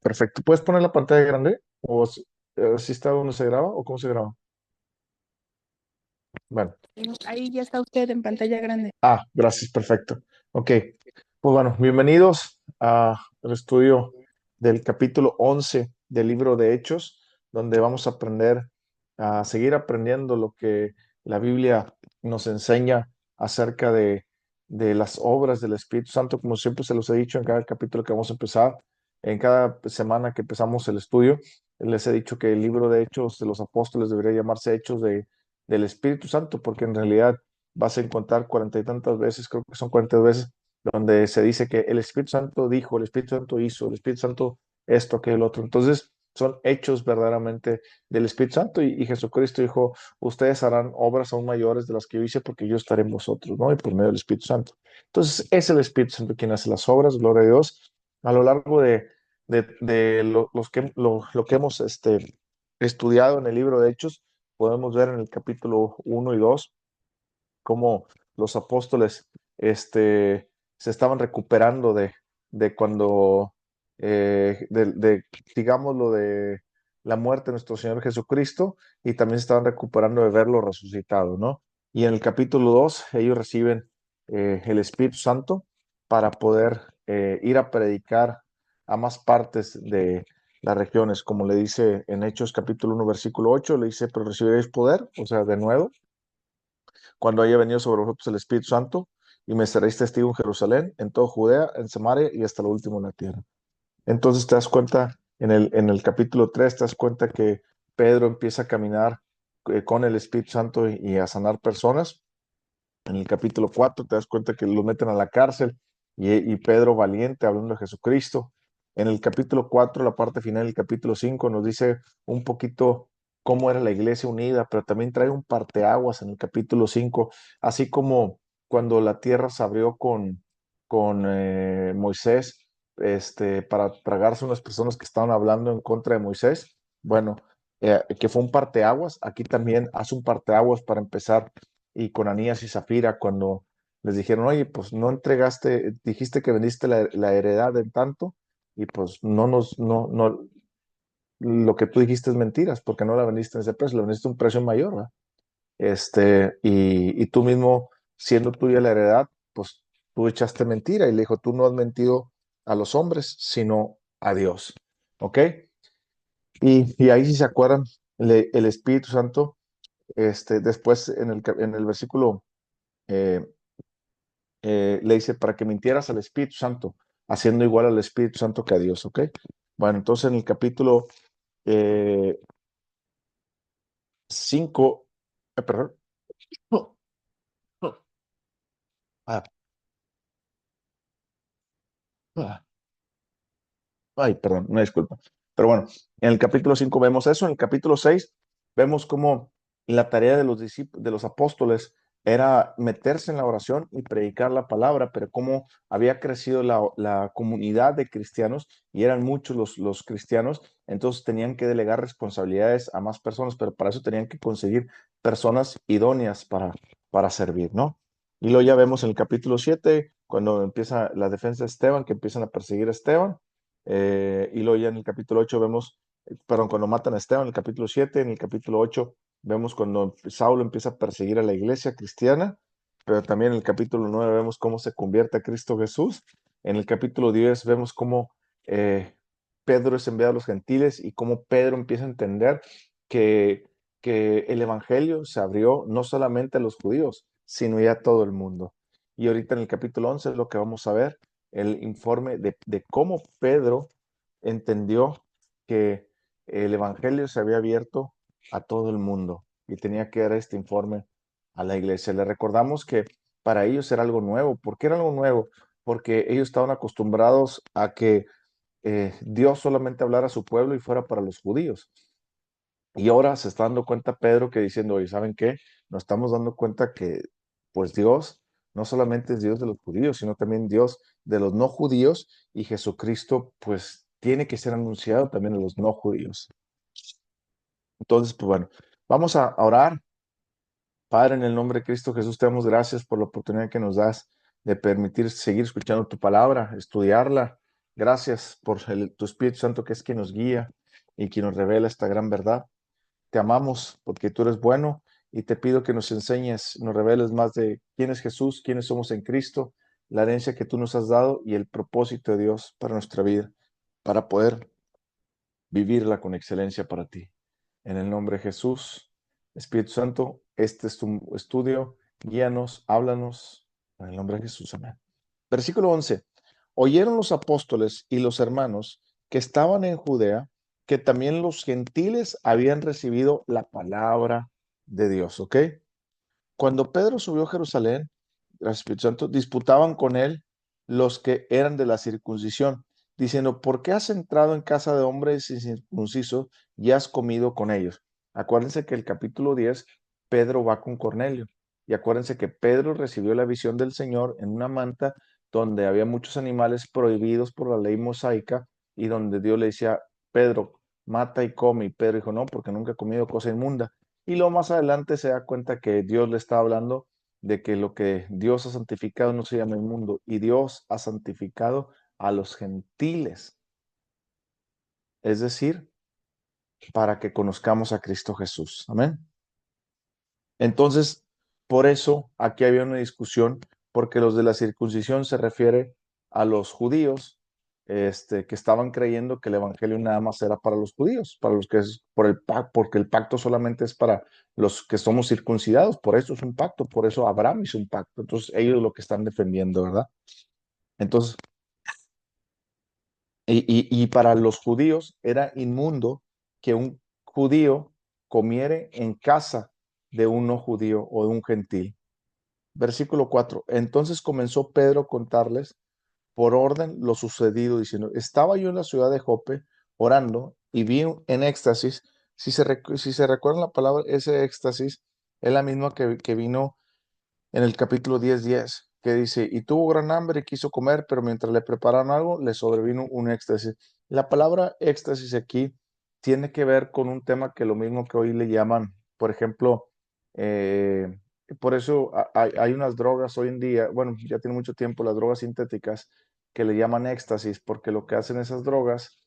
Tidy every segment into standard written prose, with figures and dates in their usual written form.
Perfecto. ¿Puedes poner la pantalla grande? ¿O si está donde se graba o cómo se graba? Bueno. Ahí ya está usted en pantalla grande. Gracias, perfecto. Ok. Pues bueno, bienvenidos al estudio del capítulo 11 del libro de Hechos, donde vamos a aprender, a seguir aprendiendo lo que la Biblia nos enseña acerca de las obras del Espíritu Santo, como siempre se los he dicho en cada capítulo que vamos a empezar, en cada semana que empezamos el estudio, les he dicho que el libro de Hechos de los Apóstoles debería llamarse Hechos del Espíritu Santo, porque en realidad vas a encontrar cuarenta y tantas veces, creo que son 40 veces, donde se dice que el Espíritu Santo dijo, el Espíritu Santo hizo, el Espíritu Santo esto, aquello, el otro. Entonces, son hechos verdaderamente del Espíritu Santo y Jesucristo dijo, ustedes harán obras aún mayores de las que yo hice porque yo estaré en vosotros, ¿no? Y por medio del Espíritu Santo. Entonces, es el Espíritu Santo quien hace las obras, gloria a Dios. A lo largo lo que hemos estudiado en el libro de Hechos, podemos ver en el capítulo 1 y 2 cómo los apóstoles se estaban recuperando de cuando, digámoslo, de la muerte de nuestro Señor Jesucristo y también se estaban recuperando de verlo resucitado, ¿no? Y en el capítulo 2 ellos reciben el Espíritu Santo para poder ir a predicar a más partes de las regiones, como le dice en Hechos capítulo 1 versículo 8 le dice, pero recibiréis poder, o sea, de nuevo cuando haya venido sobre vosotros el Espíritu Santo, y me seréis testigo en Jerusalén, en toda Judea, en Samaria y hasta lo último en la tierra. Entonces te das cuenta, en el capítulo 3 te das cuenta que Pedro empieza a caminar con el Espíritu Santo y a sanar personas. En el capítulo 4 te das cuenta que lo meten a la cárcel y Pedro valiente hablando de Jesucristo. En el capítulo 4 la parte final del capítulo 5 nos dice un poquito cómo era la iglesia unida, pero también trae un parteaguas en el capítulo 5 así como cuando la tierra se abrió con Moisés para tragarse unas personas que estaban hablando en contra de Moisés. Bueno, que fue un parteaguas, aquí también hace un parteaguas para empezar y con Anías y Zafira cuando les dijeron, oye, pues no entregaste, dijiste que vendiste la heredad en tanto y pues no, lo que tú dijiste es mentiras porque no la vendiste en ese precio, la vendiste a un precio mayor, ¿verdad? Y tú mismo, siendo tuya la heredad, pues tú echaste mentira y le dijo, tú no has mentido a los hombres, sino a Dios, ¿ok? Y ahí si se acuerdan, el Espíritu Santo, después en el versículo eh, le dice para que mintieras al Espíritu Santo, haciendo igual al Espíritu Santo que a Dios, ¿ok? Bueno, entonces en el capítulo 5, perdón. Ah, ah, Ay, perdón, una disculpa. Pero bueno, en el capítulo 5 vemos eso, en el capítulo 6 vemos cómo la tarea de los discípulos, de los apóstoles era meterse en la oración y predicar la palabra, pero cómo había crecido la comunidad de cristianos y eran muchos los cristianos, entonces tenían que delegar responsabilidades a más personas, pero para eso tenían que conseguir personas idóneas para servir, ¿no? Y luego ya vemos en el capítulo 7 cuando empieza la defensa de Esteban, que empiezan a perseguir a Esteban, y luego ya en el capítulo 8 vemos, perdón, cuando matan a Esteban, en el capítulo 7 en el capítulo 8 vemos cuando Saulo empieza a perseguir a la iglesia cristiana, pero también en el capítulo 9 vemos cómo se convierte a Cristo Jesús. En el capítulo 10 vemos cómo eh, Pedro es enviado a los gentiles y cómo Pedro empieza a entender que, que el evangelio se abrió no solamente a los judíos, sino ya a todo el mundo. Y ahorita en el capítulo 11 es lo que vamos a ver el informe de cómo Pedro entendió que el Evangelio se había abierto a todo el mundo y tenía que dar este informe a la iglesia. Le recordamos que para ellos era algo nuevo. ¿Por qué era algo nuevo? Porque ellos estaban acostumbrados a que Dios solamente hablara a su pueblo y fuera para los judíos. Y ahora se está dando cuenta Pedro que diciendo, oye, ¿saben qué? Nos estamos dando cuenta que pues Dios no solamente es Dios de los judíos, sino también Dios de los no judíos y Jesucristo pues tiene que ser anunciado también a los no judíos. Entonces, pues bueno, vamos a orar. Padre, en el nombre de Cristo Jesús, te damos gracias por la oportunidad que nos das de permitir seguir escuchando tu palabra, estudiarla. Gracias por tu Espíritu Santo, que es quien nos guía y quien nos revela esta gran verdad. Te amamos porque tú eres bueno y te pido que nos enseñes, nos reveles más de quién es Jesús, quiénes somos en Cristo, la herencia que tú nos has dado y el propósito de Dios para nuestra vida, para poder vivirla con excelencia para ti. En el nombre de Jesús, Espíritu Santo, este es tu estudio, guíanos, háblanos, en el nombre de Jesús, amén. Versículo 11. Oyeron los apóstoles y los hermanos que estaban en Judea que también los gentiles habían recibido la palabra de Dios, ¿ok? Cuando Pedro subió a Jerusalén, el Espíritu Santo, disputaban con él los que eran de la circuncisión, diciendo, ¿por qué has entrado en casa de hombres incircuncisos y has comido con ellos? Acuérdense que el capítulo 10, Pedro va con Cornelio. Y acuérdense que Pedro recibió la visión del Señor en una manta donde había muchos animales prohibidos por la ley mosaica y donde Dios le decía, Pedro, mata y come. Y Pedro dijo, no, porque nunca he comido cosa inmunda. Y luego más adelante se da cuenta que Dios le está hablando de que lo que Dios ha santificado no se llama inmundo, y Dios ha santificado a los gentiles, es decir, para que conozcamos a Cristo Jesús. Amén. Entonces, por eso aquí había una discusión, porque los de la circuncisión se refiere a los judíos, que estaban creyendo que el evangelio nada más era para los judíos, para los que es por el pacto, porque el pacto solamente es para los que somos circuncidados, por eso es un pacto, por eso Abraham hizo un pacto. Entonces, ellos lo que están defendiendo, ¿verdad? Entonces, y para los judíos era inmundo que un judío comiere en casa de un no judío o de un gentil. Versículo 4. Entonces comenzó Pedro a contarles por orden lo sucedido, diciendo, estaba yo en la ciudad de Jope orando y vi en éxtasis, si se recuerdan la palabra, ese éxtasis es la misma que vino en el capítulo 10:10, que dice, y tuvo gran hambre y quiso comer, pero mientras le prepararon algo, le sobrevino un éxtasis. La palabra éxtasis aquí tiene que ver con un tema que lo mismo que hoy le llaman, por ejemplo, eh, por eso hay unas drogas hoy en día, bueno, ya tiene mucho tiempo, las drogas sintéticas, que le llaman éxtasis, porque lo que hacen esas drogas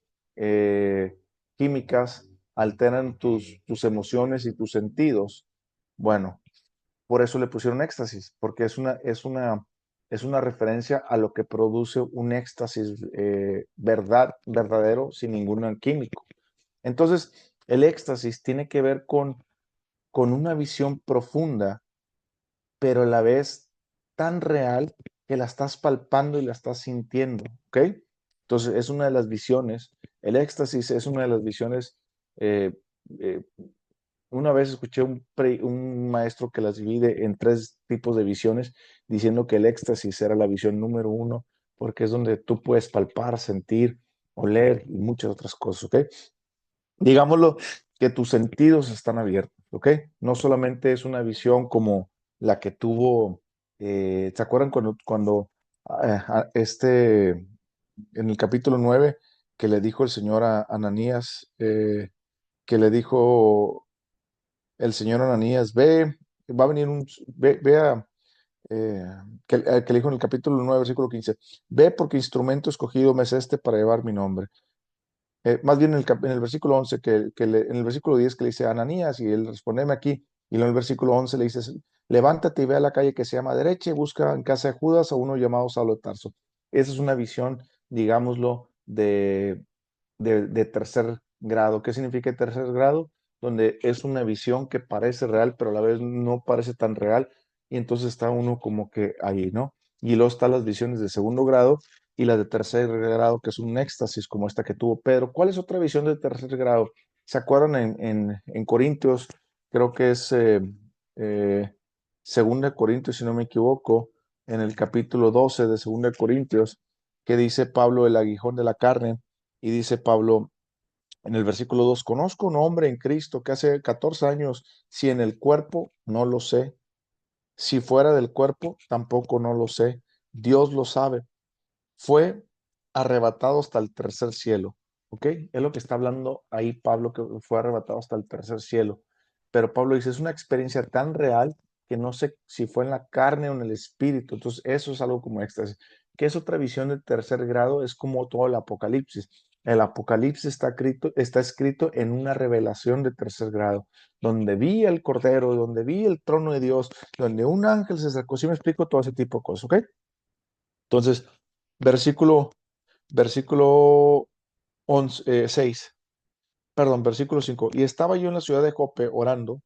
químicas alteran tus emociones y tus sentidos. Bueno, por eso le pusieron éxtasis, porque es una referencia a lo que produce un éxtasis verdadero sin ningún químico. Entonces, el éxtasis tiene que ver con una visión profunda, pero a la vez tan real que la estás palpando y la estás sintiendo, ¿ok? Entonces, es una de las visiones, el éxtasis es una de las visiones eh, eh, una vez escuché un maestro que las divide en tres tipos de visiones, diciendo que el éxtasis era la visión número uno, porque es donde tú puedes palpar, sentir, oler y muchas otras cosas, ¿ok? Digámoslo que tus sentidos están abiertos, ¿ok? No solamente es una visión como la que tuvo, ¿se acuerdan cuando en el capítulo 9 que le dijo el Señor a Ananías, que le dijo el señor Ananías, ve, va a venir ve a, eh, que le dijo en el capítulo 9, versículo 15, ve porque instrumento escogido me es este para llevar mi nombre. Más bien en el versículo 11, en el versículo 10 que le dice Ananías, y él respondeme aquí, y luego en el versículo 11 le dice, levántate y ve a la calle que se llama derecha y busca en casa de Judas a uno llamado Saulo de Tarso. Esa es una visión, digámoslo, de tercer grado. ¿Qué significa tercer grado? Donde es una visión que parece real, pero a la vez no parece tan real, y entonces está uno como que ahí, ¿no? Y luego están las visiones de segundo grado y las de tercer grado, que es un éxtasis como esta que tuvo Pedro. ¿Cuál es otra visión de tercer grado? ¿Se acuerdan en Corintios? Creo que es eh, Segunda de Corintios, si no me equivoco, en el capítulo 12 de Segunda de Corintios, que dice Pablo el aguijón de la carne, y dice Pablo en el versículo 2, conozco un hombre en Cristo que hace 14 años, si en el cuerpo, no lo sé, si fuera del cuerpo, tampoco no lo sé, Dios lo sabe, fue arrebatado hasta el tercer cielo, ¿ok? Es lo que está hablando ahí Pablo, que fue arrebatado hasta el tercer cielo. Pero Pablo dice, es una experiencia tan real que no sé si fue en la carne o en el espíritu. Entonces, eso es algo como éxtasis. ¿Qué es otra visión de tercer grado? Es como todo el Apocalipsis. El Apocalipsis está escrito en una revelación de tercer grado, donde vi el Cordero, donde vi el trono de Dios, donde un ángel se acercó. ¿Sí me explico? Todo ese tipo de cosas, ¿ok? Entonces, versículo, versículo 6, perdón, versículo 5. Y estaba yo en la ciudad de Jope orando.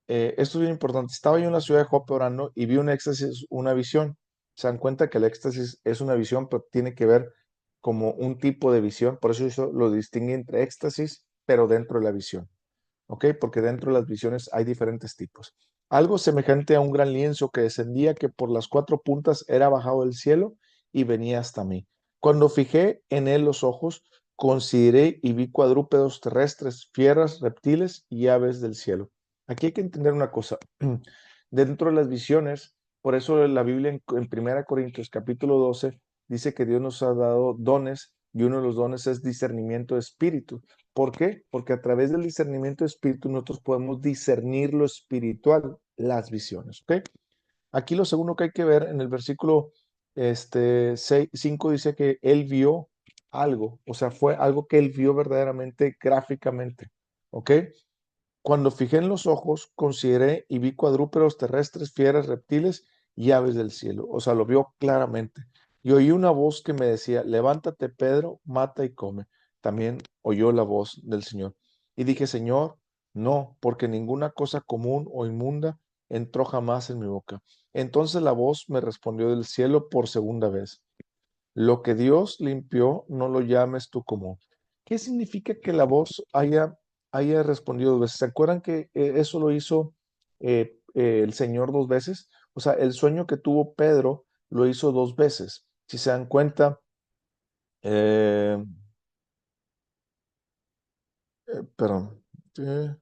Esto es bien importante. Estaba yo en la ciudad de Jope orando y vi un éxtasis, una visión. Se dan cuenta que el éxtasis es una visión, pero tiene que ver como un tipo de visión. Por eso lo distingue entre éxtasis, pero dentro de la visión. ¿Ok? Porque dentro de las visiones hay diferentes tipos. Algo semejante a un gran lienzo que descendía, que por las cuatro puntas era bajado del cielo y venía hasta mí. Cuando fijé en él los ojos, consideré y vi cuadrúpedos terrestres, fieras, reptiles y aves del cielo. Aquí hay que entender una cosa. Dentro de las visiones, por eso la Biblia en 1 Corintios capítulo 12 dice que Dios nos ha dado dones y uno de los dones es discernimiento de espíritu. ¿Por qué? Porque a través del discernimiento de espíritu nosotros podemos discernir lo espiritual, las visiones. ¿Ok? Aquí lo segundo que hay que ver en el versículo 5 dice que él vio algo, o sea, fue algo que él vio verdaderamente gráficamente. ¿Ok? Cuando fijé en los ojos, consideré y vi cuadrúpedos terrestres, fieras, reptiles y aves del cielo. O sea, lo vio claramente. Y oí una voz que me decía, levántate, Pedro, mata y come. También oyó la voz del Señor. Y dije, Señor, no, porque ninguna cosa común o inmunda entró jamás en mi boca. Entonces la voz me respondió del cielo por segunda vez. Lo que Dios limpió, no lo llames tú común. ¿Qué significa que la voz haya respondido dos veces? ¿Se acuerdan que eso lo hizo el Señor dos veces? O sea, el sueño que tuvo Pedro lo hizo dos veces. Si se dan cuenta, eh, perdón, eh,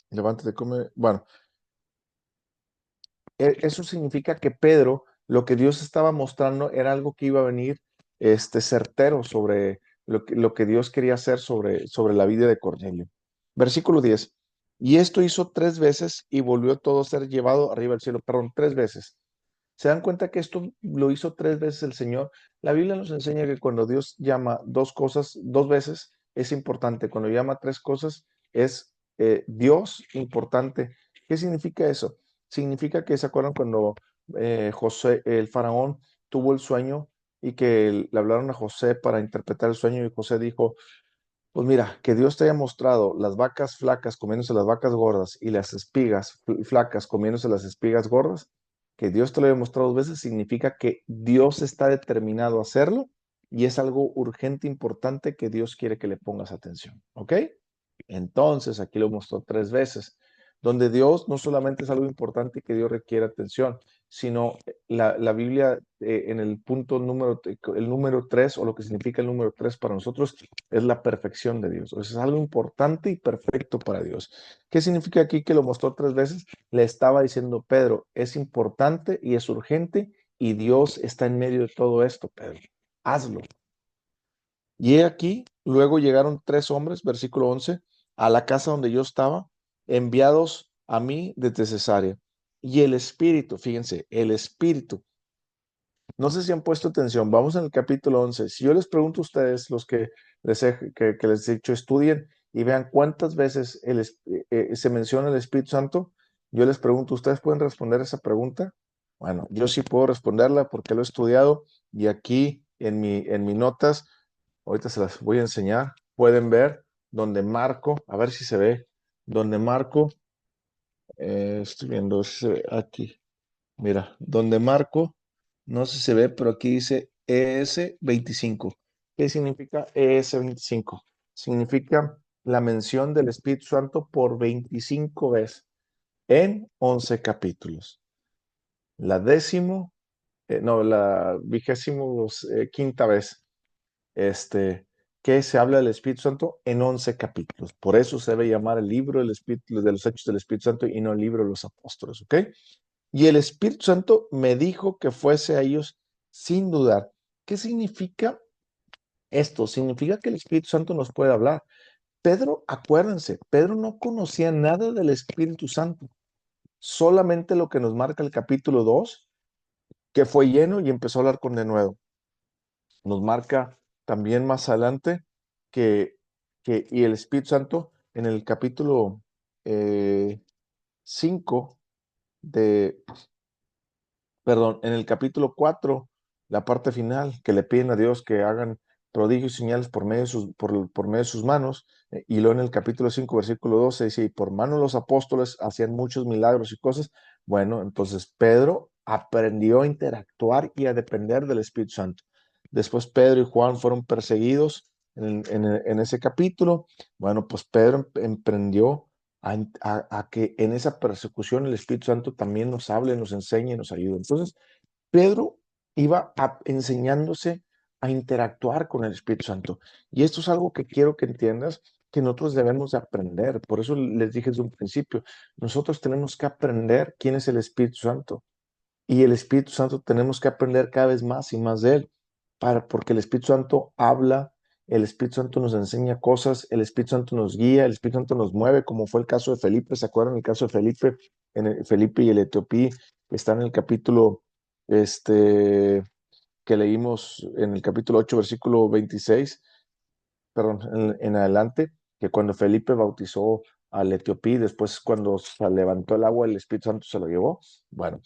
levántate, come. Bueno, eso significa que Pedro, lo que Dios estaba mostrando era algo que iba a venir certero sobre lo que Dios quería hacer sobre la vida de Cornelio. Versículo 10. Y esto hizo tres veces y volvió todo a ser llevado arriba del cielo. Perdón, tres veces. ¿Se dan cuenta que esto lo hizo tres veces el Señor? La Biblia nos enseña que cuando Dios llama dos cosas dos veces es importante. Cuando llama tres cosas es Dios importante. ¿Qué significa eso? Significa que, ¿se acuerdan cuando José, el faraón, tuvo el sueño y que le hablaron a José para interpretar el sueño y José dijo, pues mira, que Dios te haya mostrado las vacas flacas comiéndose las vacas gordas y las espigas flacas comiéndose las espigas gordas? Que Dios te lo haya mostrado dos veces significa que Dios está determinado a hacerlo y es algo urgente, importante que Dios quiere que le pongas atención. ¿Ok? Entonces, aquí lo mostró tres veces, donde Dios no solamente es algo importante que Dios requiere atención, sino la Biblia en el punto el número tres, o lo que significa el número tres para nosotros, es la perfección de Dios. O sea, es algo importante y perfecto para Dios. ¿Qué significa aquí que lo mostró tres veces? Le estaba diciendo, Pedro, es importante y es urgente y Dios está en medio de todo esto, Pedro. Hazlo. Y he aquí, luego llegaron tres hombres, versículo 11, a la casa donde yo estaba, enviados a mí desde Cesarea. Y el Espíritu, fíjense, el Espíritu. No sé si han puesto atención, vamos en el capítulo 11. Si yo les pregunto a ustedes, los que que les he dicho, estudien y vean cuántas veces se menciona el Espíritu Santo, yo les pregunto, ¿ustedes pueden responder esa pregunta? Bueno, yo sí puedo responderla porque lo he estudiado y aquí en mis notas, ahorita se las voy a enseñar, pueden ver donde marco, a ver si se ve, donde marco, estoy viendo si se ve aquí. Mira, donde marco, no sé si se ve, pero aquí dice ES25. ¿Qué significa ES25? Significa la mención del Espíritu Santo por 25 veces en 11 capítulos. La décimo, no, la vigésimo quinta vez que se habla del Espíritu Santo en 11 capítulos. Por eso se debe llamar el libro del Espíritu, de los Hechos del Espíritu Santo y no el libro de los apóstoles, ¿ok? Y el Espíritu Santo me dijo que fuese a ellos sin dudar. ¿Qué significa esto? Significa que el Espíritu Santo nos puede hablar. Pedro, acuérdense, Pedro no conocía nada del Espíritu Santo, solamente lo que nos marca el capítulo 2 que fue lleno y empezó a hablar con denuedo. Nos marca también más adelante que, y el Espíritu Santo en el capítulo 5 de, perdón, en el capítulo 4, la parte final, que le piden a Dios que hagan prodigios y señales por medio de por medio de sus manos, y luego en el capítulo 5, versículo 12, dice, y por mano de los apóstoles hacían muchos milagros y cosas. Bueno, entonces Pedro aprendió a interactuar y a depender del Espíritu Santo. Después Pedro y Juan fueron perseguidos en ese capítulo. Bueno, pues Pedro emprendió a que en esa persecución el Espíritu Santo también nos hable, nos enseñe, nos ayude. Entonces, Pedro iba enseñándose a interactuar con el Espíritu Santo. Y esto es algo que quiero que entiendas, que nosotros debemos de aprender. Por eso les dije desde un principio, nosotros tenemos que aprender quién es el Espíritu Santo. Y el Espíritu Santo tenemos que aprender cada vez más y más de él, porque el Espíritu Santo habla, el Espíritu Santo nos enseña cosas, el Espíritu Santo nos guía, el Espíritu Santo nos mueve, como fue el caso de Felipe. ¿Se acuerdan el caso de Felipe, Felipe y el etiopí, que está en el capítulo este, que leímos en el capítulo 8, versículo 26, perdón, en adelante, que cuando Felipe bautizó al etiopí, después cuando se levantó el agua, el Espíritu Santo se lo llevó? Bueno,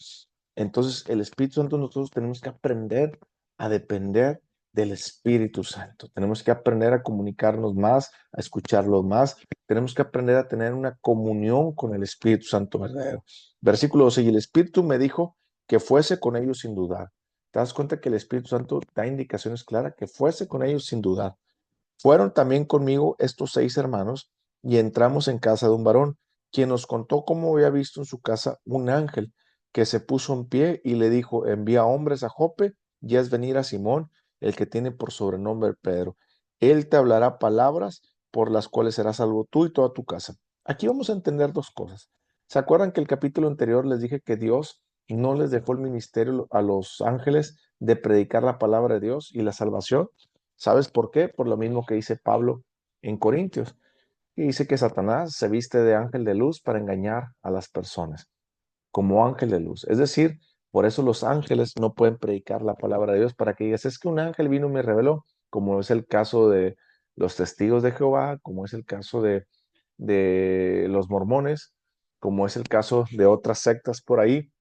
entonces el Espíritu Santo, nosotros tenemos que aprender a depender del Espíritu Santo. Tenemos que aprender a comunicarnos más, a escucharlo más. Tenemos que aprender a tener una comunión con el Espíritu Santo verdadero. Versículo 12, y el Espíritu me dijo que fuese con ellos sin dudar. ¿Te das cuenta que el Espíritu Santo da indicaciones claras que fuese con ellos sin dudar? Fueron también conmigo estos 6 hermanos, y entramos en casa de un varón, quien nos contó cómo había visto en su casa un ángel que se puso en pie y le dijo, envía hombres a Jope y haz venir a Simón, el que tiene por sobrenombre Pedro. Él te hablará palabras por las cuales serás salvo tú y toda tu casa. Aquí vamos a entender dos cosas. ¿Se acuerdan que el capítulo anterior les dije que Dios no les dejó el ministerio a los ángeles de predicar la palabra de Dios y la salvación? ¿Sabes por qué? Por lo mismo que dice Pablo en Corintios, y dice que Satanás se viste de ángel de luz para engañar a las personas, como ángel de luz. Es decir, por eso los ángeles no pueden predicar la palabra de Dios, para que digas, es que un ángel vino y me reveló, como es el caso de los testigos de Jehová, como es el caso de los mormones, como es el caso de otras sectas por ahí,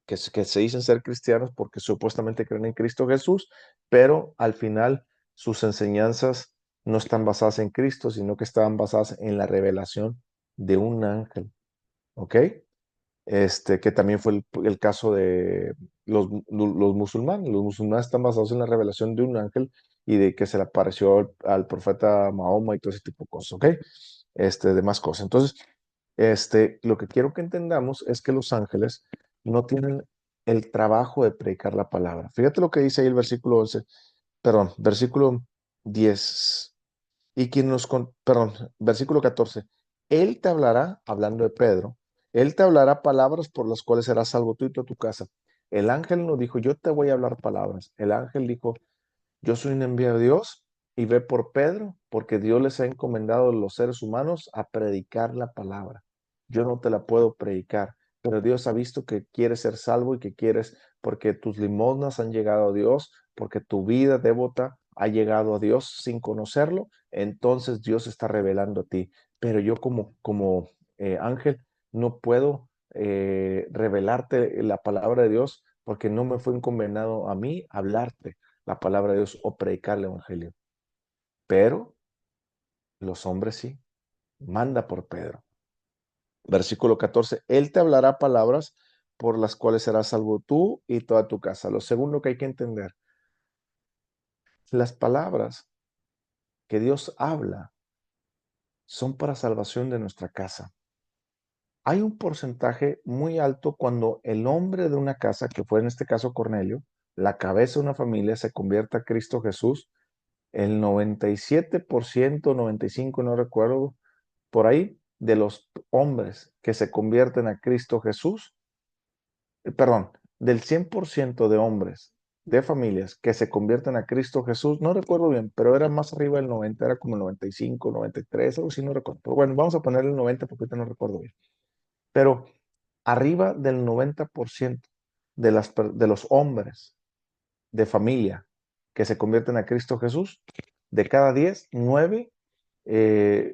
que se dicen ser cristianos porque supuestamente creen en Cristo Jesús, pero al final sus enseñanzas no están basadas en Cristo, sino que están basadas en la revelación de un ángel, ¿ok? Que también fue el caso de los musulmanes. Los musulmanes están basados en la revelación de un ángel y de que se le apareció al profeta Mahoma y todo ese tipo de cosas, ¿ok? Demás cosas. Entonces, lo que quiero que entendamos es que los ángeles no tienen el trabajo de predicar la palabra. Fíjate lo que dice ahí el versículo 11, perdón, versículo 10. Y quien perdón, versículo 14. Él te hablará, hablando de Pedro, él te hablará palabras por las cuales serás salvo tú y toda tu casa. El ángel no dijo, yo te voy a hablar palabras. El ángel dijo, yo soy un enviado de Dios y ve por Pedro, porque Dios les ha encomendado a los seres humanos a predicar la palabra. Yo no te la puedo predicar, pero Dios ha visto que quieres ser salvo y que quieres, porque tus limosnas han llegado a Dios, porque tu vida devota ha llegado a Dios sin conocerlo, entonces Dios está revelando a ti. Pero yo como ángel no puedo revelarte la palabra de Dios, porque no me fue encomendado a mí hablarte la palabra de Dios o predicar el evangelio. Pero los hombres sí. Manda por Pedro. Versículo 14. Él te hablará palabras por las cuales serás salvo tú y toda tu casa. Lo segundo que hay que entender, las palabras que Dios habla son para salvación de nuestra casa. Hay un porcentaje muy alto cuando el hombre de una casa, que fue en este caso Cornelio, la cabeza de una familia, se convierte a Cristo Jesús. El 97%, 95%, no recuerdo, por ahí, de los hombres que se convierten a Cristo Jesús, perdón, del 100% de hombres, de familias que se convierten a Cristo Jesús, no recuerdo bien, pero era más arriba del 90, era como el 95, 93, algo así, no recuerdo. Pero bueno, vamos a ponerle el 90 porque ahorita no recuerdo bien. Pero arriba del 90%. de los hombres de familia que se convierten a Cristo Jesús, de cada 10, 9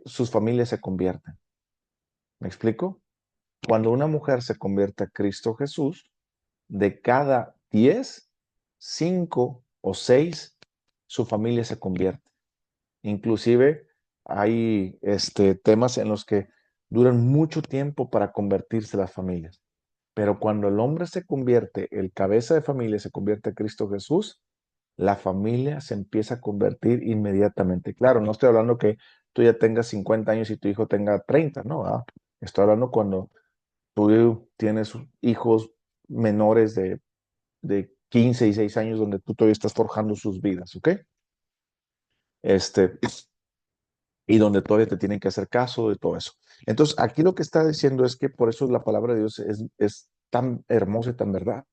sus familias se convierten. ¿Me explico? Cuando una mujer se convierte a Cristo Jesús, de cada 10, 5 o 6 su familia se convierte. Inclusive hay temas en los que duran mucho tiempo para convertirse las familias. Pero cuando el hombre se convierte, el cabeza de familia se convierte a Cristo Jesús, la familia se empieza a convertir inmediatamente. Claro, no estoy hablando que tú ya tengas 50 años y tu hijo tenga 30, no, ¿verdad? Estoy hablando cuando tú tienes hijos menores de 15 y 6 años donde tú todavía estás forjando sus vidas, ¿ok? Este, y donde todavía te tienen que hacer caso de todo eso. Entonces, aquí lo que está diciendo es que por eso la palabra de Dios es tan hermosa y tan verdad.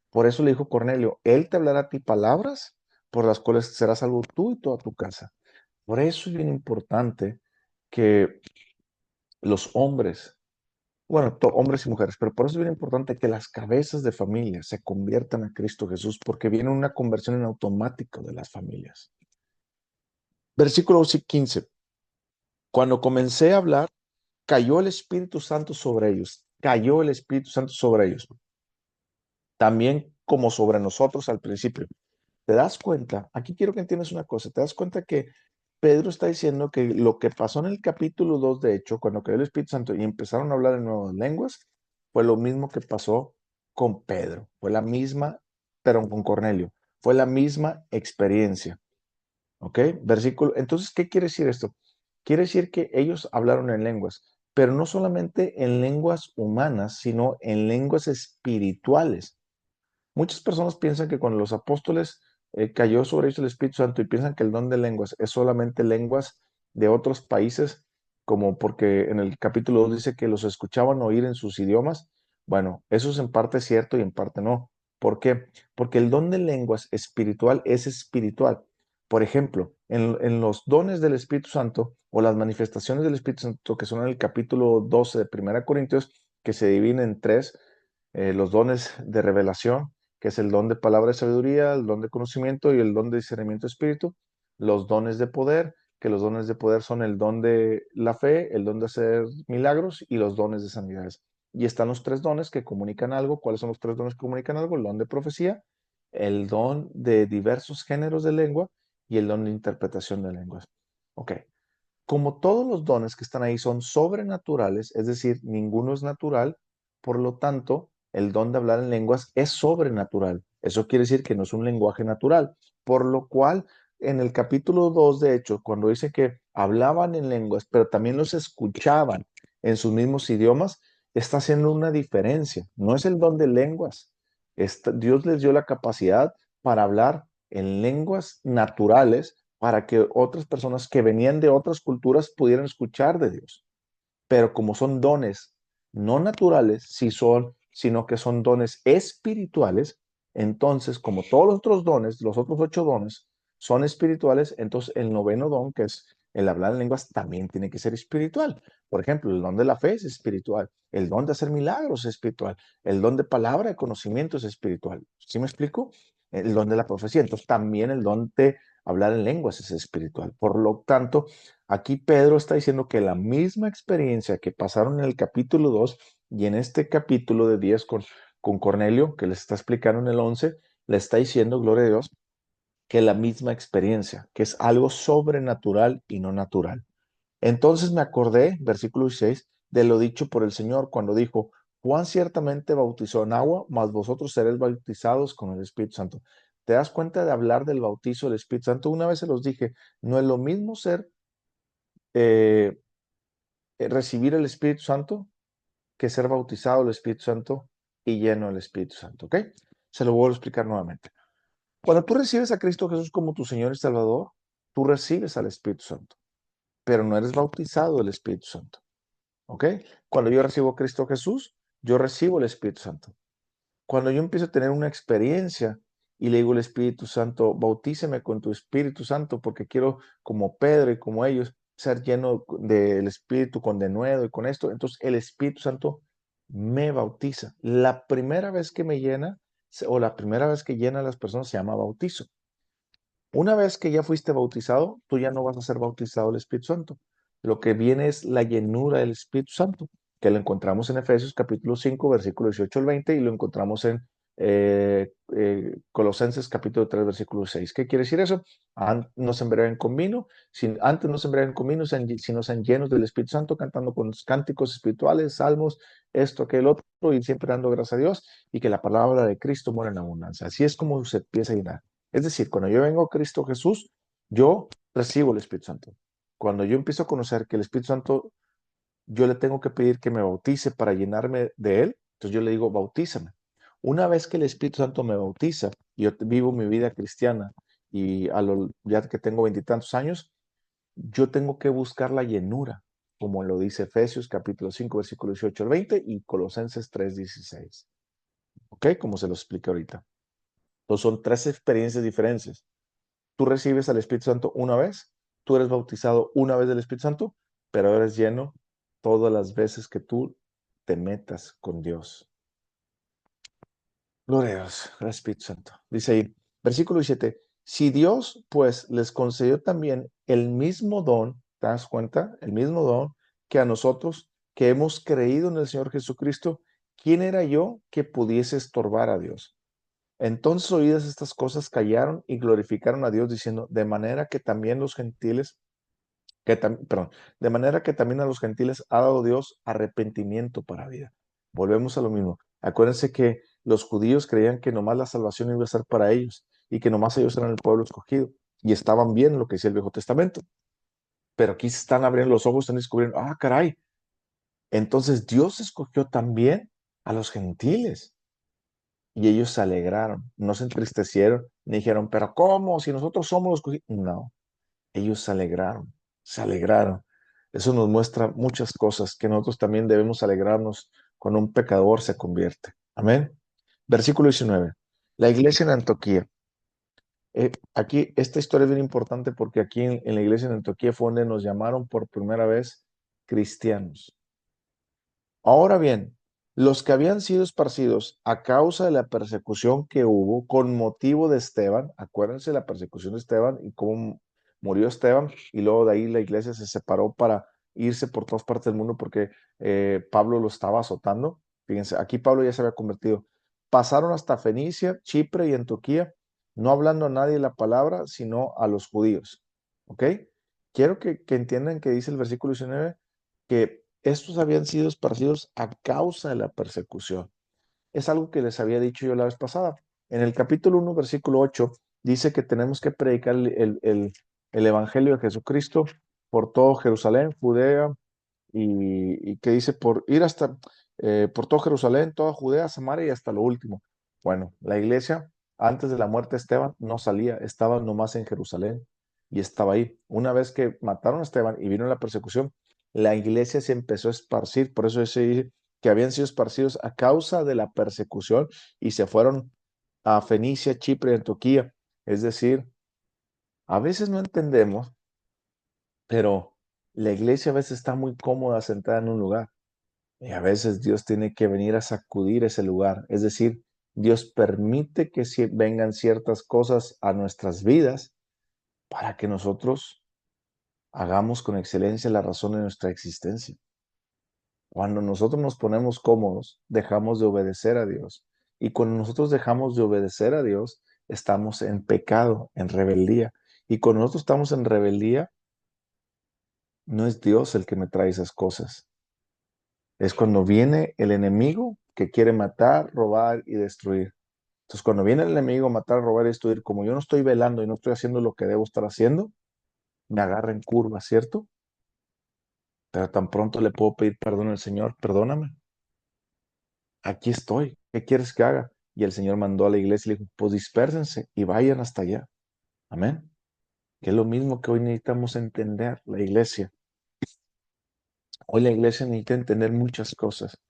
Por eso le dijo Cornelio, Él te hablará a ti palabras por las cuales serás salvo tú y toda tu casa. Por eso es bien importante que los hombres, bueno, hombres y mujeres, pero por eso es bien importante que las cabezas de familia se conviertan a Cristo Jesús, porque viene una conversión en automático de las familias. Versículo 15. Cuando comencé a hablar, cayó el Espíritu Santo sobre ellos, cayó el Espíritu Santo sobre ellos, también como sobre nosotros al principio. ¿Te das cuenta? Aquí quiero que entiendas una cosa, ¿te das cuenta que Pedro está diciendo que lo que pasó en el capítulo 2, de hecho, cuando cayó el Espíritu Santo y empezaron a hablar en nuevas lenguas, fue lo mismo que pasó con Pedro, fue la misma, pero con Cornelio, fue la misma experiencia? ¿Ok? Versículo. Entonces, ¿qué quiere decir esto? Quiere decir que ellos hablaron en lenguas, pero no solamente en lenguas humanas, sino en lenguas espirituales. Muchas personas piensan que cuando los apóstoles cayó sobre ellos el Espíritu Santo y piensan que el don de lenguas es solamente lenguas de otros países, como porque en el capítulo 2 dice que los escuchaban oír en sus idiomas. Bueno, eso es en parte cierto y en parte no. ¿Por qué? Porque el don de lenguas espiritual es espiritual. Por ejemplo, en los dones del Espíritu Santo o las manifestaciones del Espíritu Santo que son en el capítulo 12 de Primera Corintios, que se dividen en tres, los dones de revelación, que es el don de palabra de sabiduría, el don de conocimiento y el don de discernimiento de espíritu, los dones de poder, que los dones de poder son el don de la fe, el don de hacer milagros y los dones de sanidades. Y están los tres dones que comunican algo. ¿Cuáles son los tres dones que comunican algo? El don de profecía, el don de diversos géneros de lengua y el don de interpretación de lenguas. Ok. Como todos los dones que están ahí son sobrenaturales, es decir, ninguno es natural, por lo tanto, el don de hablar en lenguas es sobrenatural. Eso quiere decir que no es un lenguaje natural, por lo cual en el capítulo 2, de hecho, cuando dice que hablaban en lenguas, pero también los escuchaban en sus mismos idiomas, está haciendo una diferencia. No es el don de lenguas. Dios les dio la capacidad para hablar en lenguas naturales para que otras personas que venían de otras culturas pudieran escuchar de Dios. Pero como son dones no naturales, sino que son dones espirituales, entonces, como todos los otros dones, los otros 8 dones son espirituales, entonces el noveno don, que es el hablar en lenguas, también tiene que ser espiritual. Por ejemplo, el don de la fe es espiritual, el don de hacer milagros es espiritual, el don de palabra de conocimiento es espiritual. ¿Sí me explico? El don de la profecía. Entonces, también el don de hablar en lenguas es espiritual. Por lo tanto, aquí Pedro está diciendo que la misma experiencia que pasaron en el capítulo 2 y en este capítulo de 10 con Cornelio, que les está explicando en el 11, le está diciendo, gloria a Dios, que la misma experiencia, que es algo sobrenatural y no natural. Entonces me acordé, versículo 6, de lo dicho por el Señor cuando dijo, Juan ciertamente bautizó en agua, mas vosotros seréis bautizados con el Espíritu Santo. ¿Te das cuenta de hablar del bautizo del Espíritu Santo? Una vez se los dije, no es lo mismo ser eh, recibir el Espíritu Santo que ser bautizado el Espíritu Santo y lleno del Espíritu Santo, ¿ok? Se lo voy a explicar nuevamente. Cuando tú recibes a Cristo Jesús como tu Señor y Salvador, tú recibes al Espíritu Santo, pero no eres bautizado del Espíritu Santo, ¿ok? Cuando yo recibo a Cristo Jesús, yo recibo el Espíritu Santo. Cuando yo empiezo a tener una experiencia y le digo al Espíritu Santo, bautíceme con tu Espíritu Santo porque quiero, como Pedro y como ellos, ser lleno del Espíritu con denuedo y con esto, entonces el Espíritu Santo me bautiza. La primera vez que me llena o la primera vez que llena a las personas se llama bautizo. Una vez que ya fuiste bautizado, tú ya no vas a ser bautizado del Espíritu Santo. Lo que viene es la llenura del Espíritu Santo, que lo encontramos en Efesios capítulo 5, versículo 18 al 20, y lo encontramos en Colosenses capítulo 3, versículo 6. ¿Qué quiere decir eso? No se embriaguen con vino, antes no se embriaguen con vino, sino sean llenos del Espíritu Santo, cantando con cánticos espirituales, salmos, esto, aquel otro, y siempre dando gracias a Dios, y que la palabra de Cristo muera en abundancia. Así es como se empieza a llenar. Es decir, cuando yo vengo a Cristo Jesús, yo recibo el Espíritu Santo. Cuando yo empiezo a conocer que el Espíritu Santo, yo le tengo que pedir que me bautice para llenarme de él, entonces yo le digo, bautízame. Una vez que el Espíritu Santo me bautiza, y yo vivo mi vida cristiana y ya que tengo 20 y tantos años, yo tengo que buscar la llenura, como lo dice Efesios capítulo 5, versículo 18 al 20 y Colosenses 3, 16. ¿Ok? Como se lo expliqué ahorita. Entonces son tres experiencias diferentes. Tú recibes al Espíritu Santo una vez, tú eres bautizado una vez del Espíritu Santo, pero eres lleno todas las veces que tú te metas con Dios. Gloria a Dios, el Espíritu Santo. Dice ahí, versículo 17, si Dios pues les concedió también el mismo don, ¿te das cuenta? El mismo don que a nosotros que hemos creído en el Señor Jesucristo, ¿quién era yo que pudiese estorbar a Dios? Entonces oídas estas cosas callaron y glorificaron a Dios diciendo, de manera que también los gentiles, perdón, de manera que también a los gentiles ha dado Dios arrepentimiento para vida. Volvemos a lo mismo. Acuérdense que los judíos creían que nomás la salvación iba a ser para ellos y que nomás ellos eran el pueblo escogido y estaban bien en lo que decía el Viejo Testamento. Pero aquí se están abriendo los ojos, están descubriendo, caray, entonces Dios escogió también a los gentiles. Y ellos se alegraron, no se entristecieron, ni dijeron, pero ¿cómo? Si nosotros somos los escogidos. No, ellos se alegraron, se alegraron. Eso nos muestra muchas cosas, que nosotros también debemos alegrarnos cuando un pecador se convierte. Amén. Versículo 19. La iglesia en Antioquía. Aquí, esta historia es bien importante porque aquí en la iglesia en Antioquía fue donde nos llamaron por primera vez cristianos. Ahora bien, los que habían sido esparcidos a causa de la persecución que hubo con motivo de Esteban, acuérdense de la persecución de Esteban y cómo murió Esteban, y luego de ahí la iglesia se separó para irse por todas partes del mundo porque Pablo lo estaba azotando. Fíjense, aquí Pablo ya se había convertido. Pasaron hasta Fenicia, Chipre y Antioquía, no hablando a nadie la palabra, sino a los judíos. ¿Ok? Quiero que entiendan que dice el versículo 19 que estos habían sido esparcidos a causa de la persecución. Es algo que les había dicho yo la vez pasada. En el capítulo 1, versículo 8, dice que tenemos que predicar el Evangelio de Jesucristo por todo Jerusalén, Judea, y que dice por ir hasta, por todo Jerusalén, toda Judea, Samaria y hasta lo último. Bueno, la iglesia antes de la muerte de Esteban no salía, estaba nomás en Jerusalén y estaba ahí. Una vez que mataron a Esteban y vino la persecución, la iglesia se empezó a esparcir, por eso se dice que habían sido esparcidos a causa de la persecución y se fueron a Fenicia, Chipre y Antioquía. Es decir, a veces no entendemos, pero la iglesia a veces está muy cómoda sentada en un lugar. Y a veces Dios tiene que venir a sacudir ese lugar. Es decir, Dios permite que vengan ciertas cosas a nuestras vidas para que nosotros hagamos con excelencia la razón de nuestra existencia. Cuando nosotros nos ponemos cómodos, dejamos de obedecer a Dios. Y cuando nosotros dejamos de obedecer a Dios, estamos en pecado, en rebeldía. Y cuando nosotros estamos en rebeldía, no es Dios el que me trae esas cosas. Es cuando viene el enemigo que quiere matar, robar y destruir. Entonces, cuando viene el enemigo a matar, robar y destruir, como yo no estoy velando y no estoy haciendo lo que debo estar haciendo, me agarra en curva, ¿cierto? Pero tan pronto le puedo pedir perdón al Señor, perdóname, aquí estoy, ¿qué quieres que haga? Y el Señor mandó a la iglesia y le dijo, pues dispérsense y vayan hasta allá. Amén. Que es lo mismo que hoy necesitamos entender la iglesia. Hoy la iglesia necesita entender muchas cosas.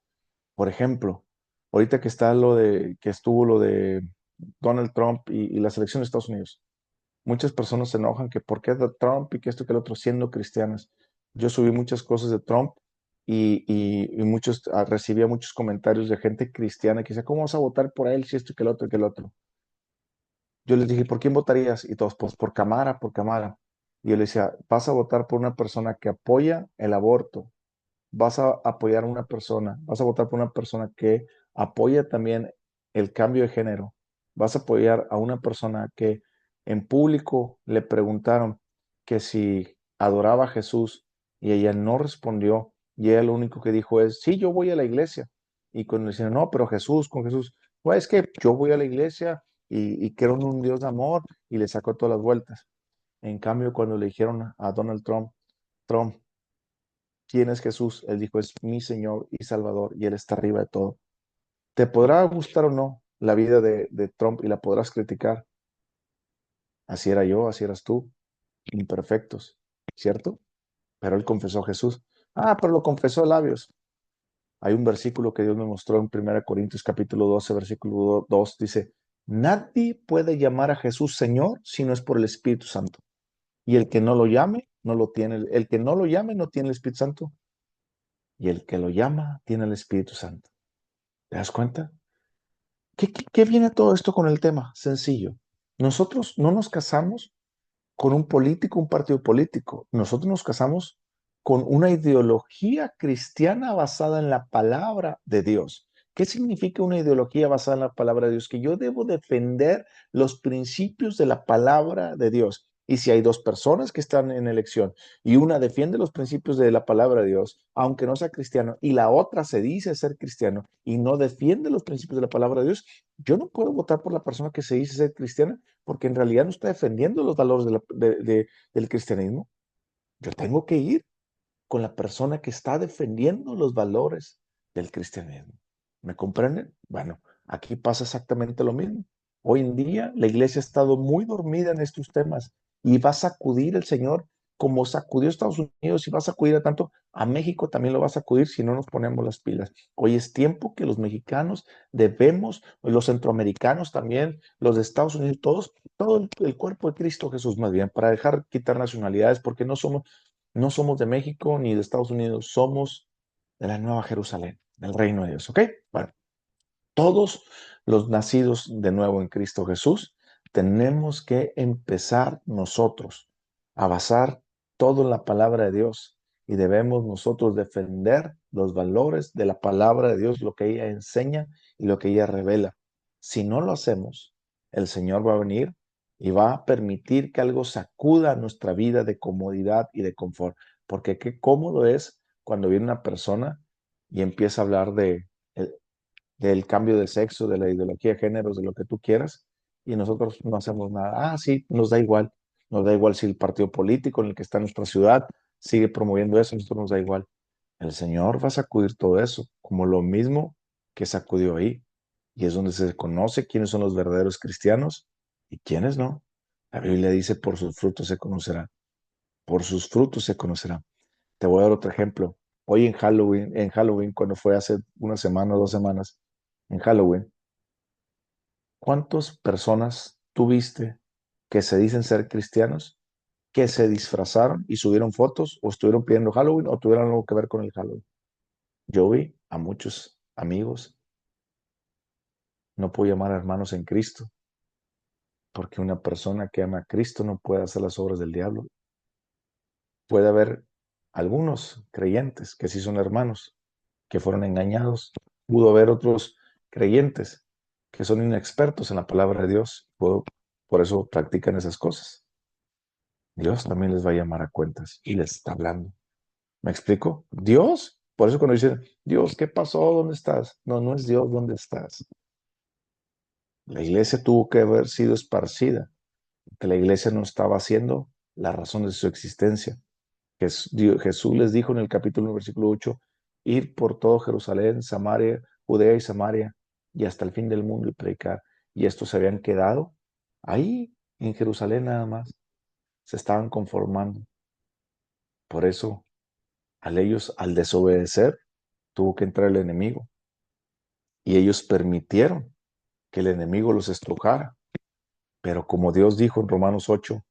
Por ejemplo, ahorita que está que estuvo lo de Donald Trump y la selección de Estados Unidos, muchas personas se enojan que por qué es de Trump y que esto que el otro siendo cristianas. Yo subí muchas cosas de Trump y muchos, recibía muchos comentarios de gente cristiana que decía, ¿cómo vas a votar por él si esto y que el otro y que el otro? Yo les dije, ¿por quién votarías? Y todos, pues por Camara, por Camara. Y yo les decía, vas a votar por una persona que apoya el aborto, vas a apoyar a una persona, vas a votar por una persona que apoya también el cambio de género, vas a apoyar a una persona que en público le preguntaron que si adoraba a Jesús y ella no respondió y ella lo único que dijo es, sí, yo voy a la iglesia. Y cuando le decían, no, pero Jesús, con Jesús, pues es que yo voy a la iglesia y creo en un Dios de amor y le sacó todas las vueltas. En cambio, cuando le dijeron a Donald Trump, Trump, ¿quién es Jesús? Él dijo, es mi Señor y Salvador y Él está arriba de todo. Te podrá gustar o no la vida de Trump y la podrás criticar. Así era yo, así eras tú, imperfectos, ¿cierto? Pero él confesó a Jesús. Ah, pero lo confesó a labios. Hay un versículo que Dios me mostró en 1 Corintios capítulo 12, versículo 2, dice, nadie puede llamar a Jesús Señor si no es por el Espíritu Santo. Y el que no lo llame, no lo tiene. El que no lo llame, no tiene el Espíritu Santo. Y el que lo llama, tiene el Espíritu Santo. ¿Te das cuenta? ¿Qué viene todo esto con el tema? Sencillo. Nosotros no nos casamos con un político, un partido político. Nosotros nos casamos con una ideología cristiana basada en la palabra de Dios. ¿Qué significa una ideología basada en la palabra de Dios? Que yo debo defender los principios de la palabra de Dios. Y si hay dos personas que están en elección y una defiende los principios de la palabra de Dios, aunque no sea cristiano, y la otra se dice ser cristiano y no defiende los principios de la palabra de Dios, yo no puedo votar por la persona que se dice ser cristiana porque en realidad no está defendiendo los valores del cristianismo. Yo tengo que ir con la persona que está defendiendo los valores del cristianismo. ¿Me comprenden? Bueno, aquí pasa exactamente lo mismo. Hoy en día la iglesia ha estado muy dormida en estos temas y va a sacudir el Señor como sacudió a Estados Unidos y va a sacudir a tanto a México también lo va a sacudir si no nos ponemos las pilas. Hoy es tiempo que los mexicanos debemos, los centroamericanos también, los de Estados Unidos, todos, todo el cuerpo de Cristo Jesús más bien, para dejar quitar nacionalidades porque no somos de México ni de Estados Unidos, somos de la Nueva Jerusalén, del reino de Dios, ¿ok? Bueno, todos los nacidos de nuevo en Cristo Jesús, tenemos que empezar nosotros a basar todo en la palabra de Dios y debemos nosotros defender los valores de la palabra de Dios, lo que ella enseña y lo que ella revela. Si no lo hacemos, el Señor va a venir y va a permitir que algo sacuda nuestra vida de comodidad y de confort, porque qué cómodo es cuando viene una persona y empieza a hablar del cambio de sexo, de la ideología de géneros, de lo que tú quieras, y nosotros no hacemos nada. Ah, sí, nos da igual si el partido político en el que está nuestra ciudad sigue promoviendo eso, a nosotros nos da igual. El Señor va a sacudir todo eso, como lo mismo que sacudió ahí, y es donde se conoce quiénes son los verdaderos cristianos y quiénes no. La Biblia dice, por sus frutos se conocerá, por sus frutos se conocerá. Te voy a dar otro ejemplo. Hoy en Halloween, cuando fue hace una semana o 2 semanas, en Halloween, ¿cuántas personas tuviste que se dicen ser cristianos, que se disfrazaron y subieron fotos o estuvieron pidiendo Halloween o tuvieron algo que ver con el Halloween? Yo vi a muchos amigos, no puedo llamar a hermanos en Cristo, porque una persona que ama a Cristo no puede hacer las obras del diablo. Puede haber algunos creyentes que sí son hermanos, que fueron engañados. Pudo haber otros creyentes que son inexpertos en la palabra de Dios. Por eso practican esas cosas. Dios también les va a llamar a cuentas y les está hablando. ¿Me explico? Dios, por eso cuando dicen, Dios, ¿qué pasó? ¿Dónde estás? No, no es Dios, ¿dónde estás? La iglesia tuvo que haber sido esparcida, que la iglesia no estaba haciendo la razón de su existencia. Jesús les dijo en el capítulo 1, versículo 8, ir por todo Jerusalén, Samaria, Judea y Samaria, y hasta el fin del mundo y predicar. Y estos se habían quedado ahí, en Jerusalén nada más. Se estaban conformando. Por eso, al desobedecer, tuvo que entrar el enemigo. Y ellos permitieron que el enemigo los estrujara. Pero como Dios dijo en Romanos 8,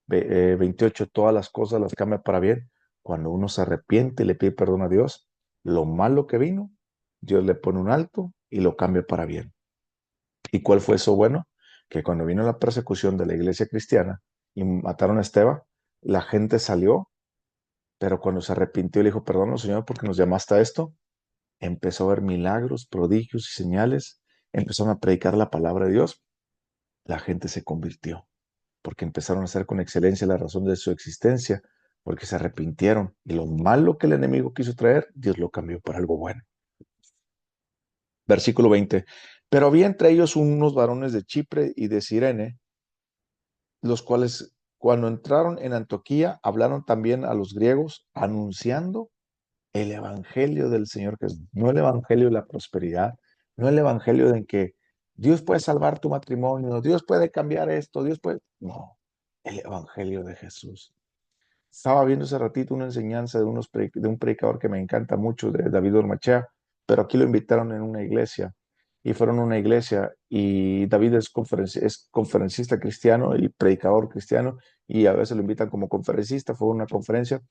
28, todas las cosas las cambia para bien. Cuando uno se arrepiente y le pide perdón a Dios, lo malo que vino, Dios le pone un alto y lo cambia para bien. ¿Y cuál fue eso bueno? Que cuando vino la persecución de la iglesia cristiana y mataron a Esteban, la gente salió, pero cuando se arrepintió le dijo, perdón, Señor, porque nos llamaste a esto, empezó a ver milagros, prodigios y señales, empezaron a predicar la palabra de Dios, la gente se convirtió, porque empezaron a hacer con excelencia la razón de su existencia, porque se arrepintieron y lo malo que el enemigo quiso traer, Dios lo cambió por algo bueno. Versículo 20. Pero había entre ellos unos varones de Chipre y de Cirene, los cuales cuando entraron en Antioquía hablaron también a los griegos anunciando el evangelio del Señor Jesús, no el evangelio de la prosperidad, no el evangelio de que Dios puede salvar tu matrimonio, Dios puede cambiar esto, Dios puede, no, el evangelio de Jesús. Estaba viendo hace ratito una enseñanza de un predicador que me encanta mucho, de David Ormachea, pero aquí lo invitaron en una iglesia y fueron a una iglesia y David es conferencista cristiano y predicador cristiano y a veces lo invitan como conferencista, fue una conferencia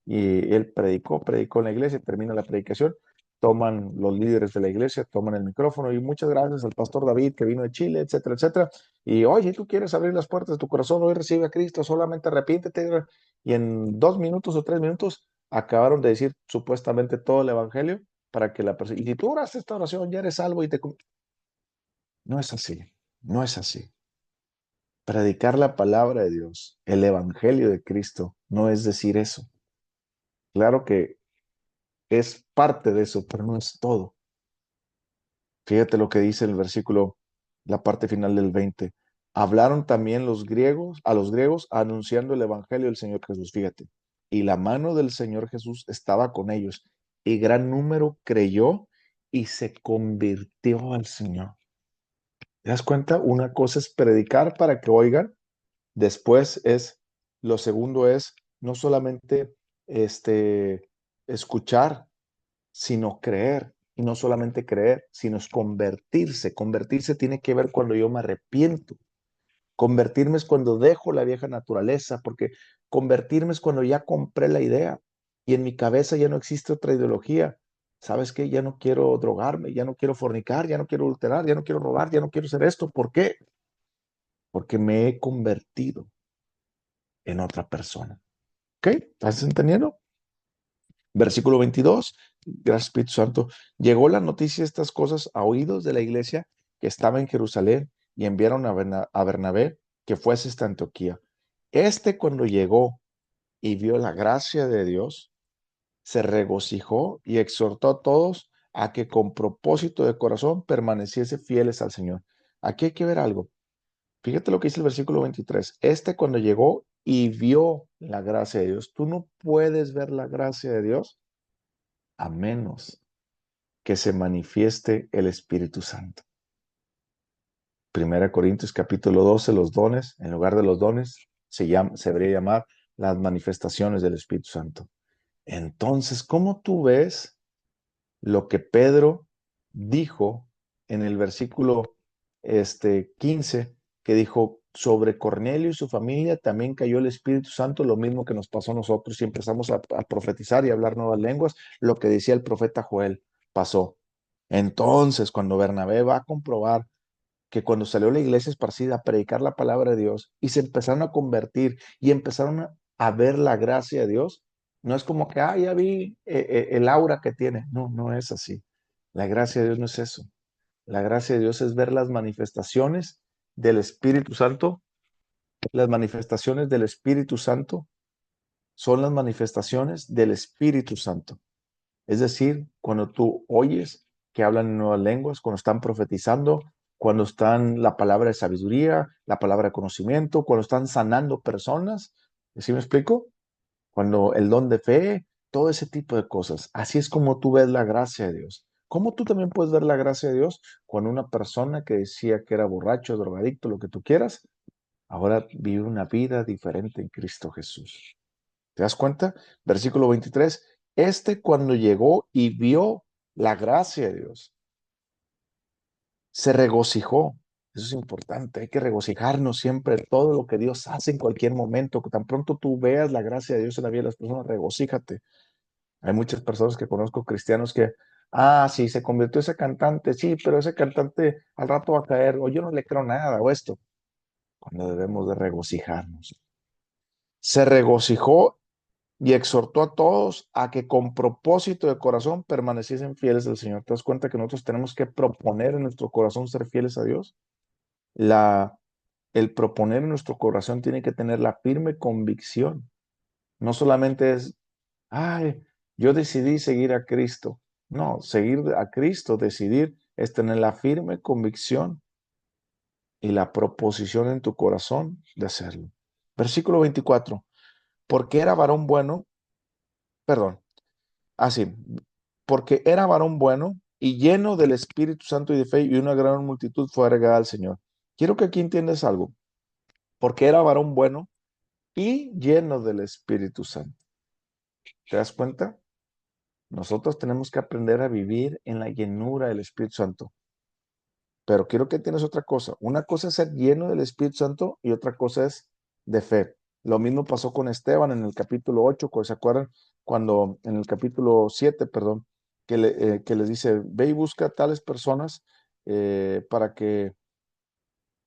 y él predicó en la iglesia, termina la predicación, toman los líderes de la iglesia, toman el micrófono y muchas gracias al pastor David que vino de Chile, etcétera, etcétera. Y oye, tú quieres abrir las puertas de tu corazón, hoy recibe a Cristo, solamente arrepiéntete. Y en 2 minutos o 3 minutos acabaron de decir supuestamente todo el evangelio para que la persona, y si tú oras esta oración, ya eres salvo y te... No es así, no es así. Predicar la palabra de Dios, el evangelio de Cristo, no es decir eso. Claro que es parte de eso, pero no es todo. Fíjate lo que dice el versículo, la parte final del 20. Hablaron también los griegos, a los griegos, anunciando el evangelio del Señor Jesús. Fíjate. Y la mano del Señor Jesús estaba con ellos. Y gran número creyó y se convirtió al Señor. ¿Te das cuenta? Una cosa es predicar para que oigan. Después lo segundo es no solamente escuchar, sino creer. Y no solamente creer, sino es convertirse. Convertirse tiene que ver cuando yo me arrepiento. Convertirme es cuando dejo la vieja naturaleza, porque convertirme es cuando ya compré la idea y en mi cabeza ya no existe otra ideología. ¿Sabes qué? Ya no quiero drogarme, ya no quiero fornicar, ya no quiero adulterar, ya no quiero robar, ya no quiero hacer esto. ¿Por qué? Porque me he convertido en otra persona. ¿Ok? ¿Estás entendiendo? Versículo 22, gracias Espíritu Santo, llegó la noticia de estas cosas a oídos de la iglesia que estaba en Jerusalén y enviaron a Bernabé que fuese hasta Antioquía. Cuando llegó y vio la gracia de Dios, se regocijó y exhortó a todos a que con propósito de corazón permaneciese fieles al Señor. Aquí hay que ver algo. Fíjate lo que dice el versículo 23. Cuando llegó y vio la gracia de Dios. Tú no puedes ver la gracia de Dios a menos que se manifieste el Espíritu Santo. Primera Corintios capítulo 12, los dones, en lugar de los dones, se debería llamar las manifestaciones del Espíritu Santo. Entonces, ¿cómo tú ves lo que Pedro dijo en el versículo 15, que dijo, sobre Cornelio y su familia también cayó el Espíritu Santo, lo mismo que nos pasó a nosotros y empezamos a profetizar y a hablar nuevas lenguas, lo que decía el profeta Joel pasó. Entonces, cuando Bernabé va a comprobar que cuando salió la iglesia esparcida a predicar la palabra de Dios y se empezaron a convertir y empezaron a ver la gracia de Dios, no es como que, ya vi el aura que tiene. No, no es así. La gracia de Dios no es eso. La gracia de Dios es ver las manifestaciones del Espíritu Santo. Las manifestaciones del Espíritu Santo son las manifestaciones del Espíritu Santo. Es decir, cuando tú oyes que hablan en nuevas lenguas, cuando están profetizando, cuando están la palabra de sabiduría, la palabra de conocimiento, cuando están sanando personas, ¿sí me explico? Cuando el don de fe, todo ese tipo de cosas. Así es como tú ves la gracia de Dios. ¿Cómo tú también puedes ver la gracia de Dios cuando una persona que decía que era borracho, drogadicto, lo que tú quieras, ahora vive una vida diferente en Cristo Jesús? ¿Te das cuenta? Versículo 23. Cuando llegó y vio la gracia de Dios, se regocijó. Eso es importante. Hay que regocijarnos siempre de todo lo que Dios hace en cualquier momento. Que tan pronto tú veas la gracia de Dios en la vida de las personas, regocíjate. Hay muchas personas que conozco cristianos que, sí, se convirtió ese cantante, sí, pero ese cantante al rato va a caer, o yo no le creo nada, o esto, cuando debemos de regocijarnos. Se regocijó y exhortó a todos a que con propósito de corazón permaneciesen fieles al Señor. ¿Te das cuenta que nosotros tenemos que proponer en nuestro corazón ser fieles a Dios? La, el proponer en nuestro corazón tiene que tener la firme convicción. No solamente es, ay, yo decidí seguir a Cristo. No, seguir a Cristo, decidir, es tener la firme convicción y la proposición en tu corazón de hacerlo. Versículo 24. Porque era varón bueno, perdón, así, porque era varón bueno y lleno del Espíritu Santo y de fe, y una gran multitud fue agregada al Señor. Quiero que aquí entiendas algo. Porque era varón bueno y lleno del Espíritu Santo. ¿Te das cuenta? Nosotros tenemos que aprender a vivir en la llenura del Espíritu Santo. Pero quiero que entiendas otra cosa. Una cosa es ser lleno del Espíritu Santo y otra cosa es de fe. Lo mismo pasó con Esteban en el capítulo 8, ¿se acuerdan? Cuando en el capítulo 7, perdón, que les dice, ve y busca a tales personas para que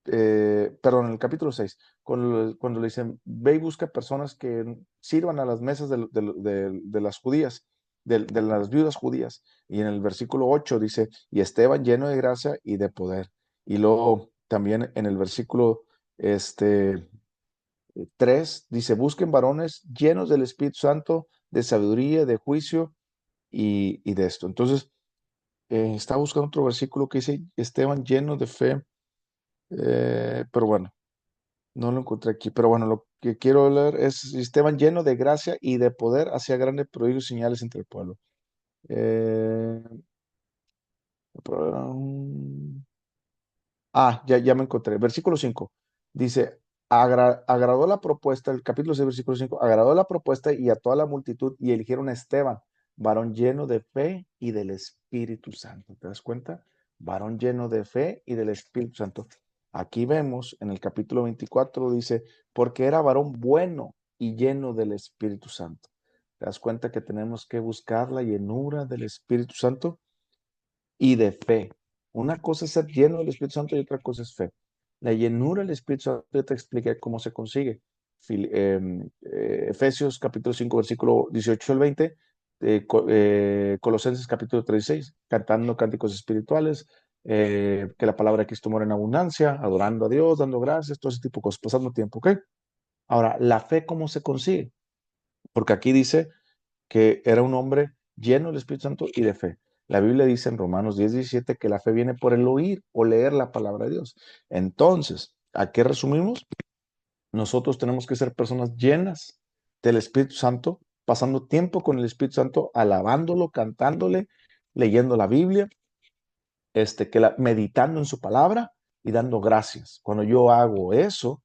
perdón, en el capítulo 6, cuando le dicen, ve y busca personas que sirvan a las mesas de las judías, de las viudas judías. Y en el versículo 8 dice, y Esteban lleno de gracia y de poder. Y luego también en el versículo este, 3 dice, busquen varones llenos del Espíritu Santo, de sabiduría, de juicio y de esto. Entonces, está buscando otro versículo que dice, Esteban lleno de fe, pero bueno. No lo encontré aquí, pero bueno, lo que quiero leer es Esteban lleno de gracia y de poder hacía grandes prodigios y señales entre el pueblo. Eh, ya me encontré. Versículo 5 dice, agradó la propuesta, el capítulo 6, versículo 5 agradó la propuesta y a toda la multitud y eligieron a Esteban, varón lleno de fe y del Espíritu Santo. ¿Te das cuenta? Varón lleno de fe y del Espíritu Santo. Aquí vemos en el capítulo 24 dice, porque era varón bueno y lleno del Espíritu Santo. ¿Te das cuenta que tenemos que buscar la llenura del Espíritu Santo? Y de fe? Una cosa es ser lleno del Espíritu Santo y otra cosa es fe. La llenura del Espíritu Santo, yo te expliqué cómo se consigue. Efesios capítulo 5, versículo 18 al 20, Colosenses capítulo 36, cantando cánticos espirituales, que la palabra de Cristo mora en abundancia, adorando a Dios, dando gracias, todo ese tipo de cosas, pasando tiempo, ¿ok? Ahora, la fe, ¿cómo se consigue? Porque aquí dice que era un hombre lleno del Espíritu Santo y de fe. La Biblia dice en Romanos 10:17 que la fe viene por el oír o leer la palabra de Dios. Entonces, ¿a qué resumimos? Nosotros tenemos que ser personas llenas del Espíritu Santo, pasando tiempo con el Espíritu Santo, alabándolo, cantándole, leyendo la Biblia, meditando en su palabra y dando gracias. Cuando yo hago eso,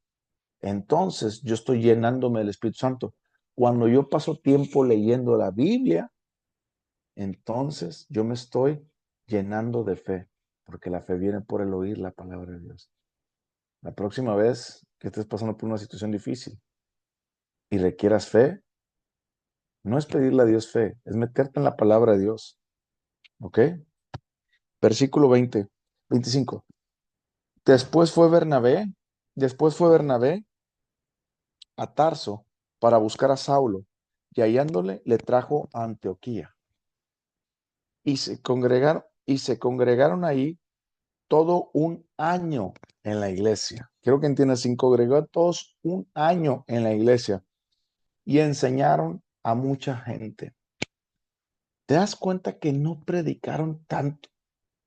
entonces yo estoy llenándome del Espíritu Santo. Cuando yo paso tiempo leyendo la Biblia, entonces yo me estoy llenando de fe, porque la fe viene por el oír la palabra de Dios. La próxima vez que estés pasando por una situación difícil y requieras fe, no es pedirle a Dios fe, es meterte en la palabra de Dios. ¿Ok? Versículo 25. Después fue Bernabé, después fue Bernabé a Tarso para buscar a Saulo, y hallándole le trajo a Antioquía. Y se congregaron ahí todo un año en la iglesia. Quiero que entiendas, se congregó todos un año en la iglesia y enseñaron a mucha gente. ¿Te das cuenta que no predicaron tanto?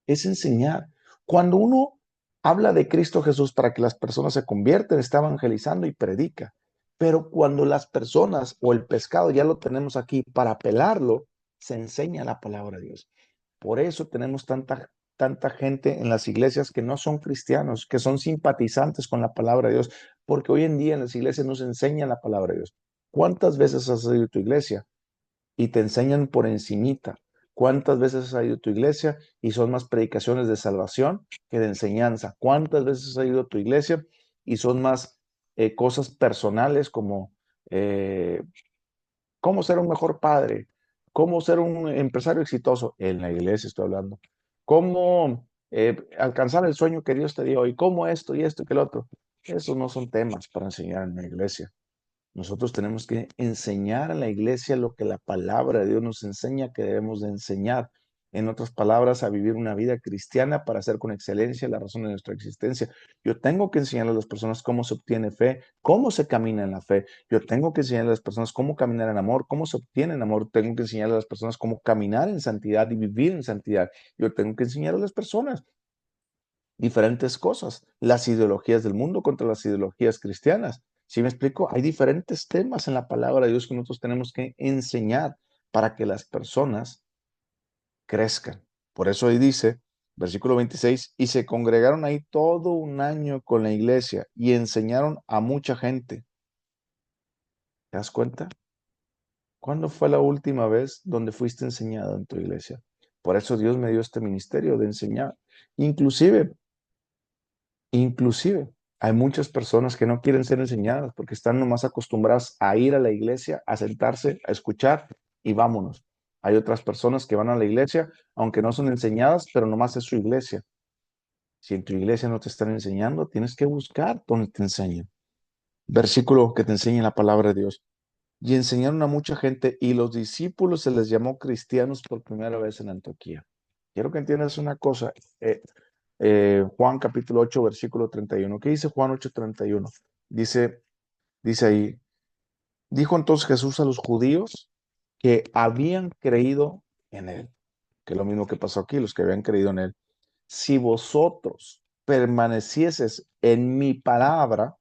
Es enseñar. Cuando uno habla de Cristo Jesús para que las personas se convierten, está evangelizando y predica. Pero cuando las personas o el pescado ya lo tenemos aquí para pelarlo, se enseña la palabra de Dios. Por eso tenemos tanta gente en las iglesias que no son cristianos, que son simpatizantes con la palabra de Dios, porque hoy en día en las iglesias nos enseñan la palabra de Dios. ¿Cuántas veces has ido a tu iglesia y te enseñan por encimita? ¿Cuántas veces has ido a tu iglesia y son más predicaciones de salvación que de enseñanza? ¿Cuántas veces has ido a tu iglesia y son más cosas personales como eh, cómo ser un mejor padre? ¿Cómo ser un empresario exitoso? En la iglesia estoy hablando. ¿Cómo alcanzar el sueño que Dios te dio? ¿Y cómo esto y esto y que el otro? Esos no son temas para enseñar en la iglesia. Nosotros tenemos que enseñar a la iglesia lo que la palabra de Dios nos enseña que debemos de enseñar. En otras palabras, a vivir una vida cristiana para hacer con excelencia la razón de nuestra existencia. Yo tengo que enseñar a las personas cómo se obtiene fe, cómo se camina en la fe. Yo tengo que enseñar a las personas cómo caminar en amor, cómo se obtiene en amor. Tengo que enseñar a las personas cómo caminar en santidad y vivir en santidad. Yo tengo que enseñar a las personas diferentes cosas, las ideologías del mundo contra las ideologías cristianas. ¿Sí me explico? Hay diferentes temas en la palabra de Dios que nosotros tenemos que enseñar para que las personas crezcan. Por eso ahí dice, versículo 26, y se congregaron ahí todo un año con la iglesia y enseñaron a mucha gente. ¿Te das cuenta? ¿Cuándo fue la última vez donde fuiste enseñado en tu iglesia? Por eso Dios me dio este ministerio de enseñar. Inclusive Inclusive, hay muchas personas que no quieren ser enseñadas porque están nomás acostumbradas a ir a la iglesia, a sentarse, a escuchar y vámonos. Hay otras personas que van a la iglesia, aunque no son enseñadas, pero nomás es su iglesia. Si en tu iglesia no te están enseñando, tienes que buscar donde te enseñen. Versículo que te enseña la palabra de Dios. Y enseñaron a mucha gente y los discípulos se les llamó cristianos por primera vez en Antioquía. Quiero que entiendas una cosa. Juan capítulo 8 versículo 31. ¿Qué dice Juan 8:31? Dice ahí, dijo entonces Jesús a los judíos que habían creído en él, que es lo mismo que pasó aquí, los que habían creído en él. Si vosotros permanecieses en mi palabra,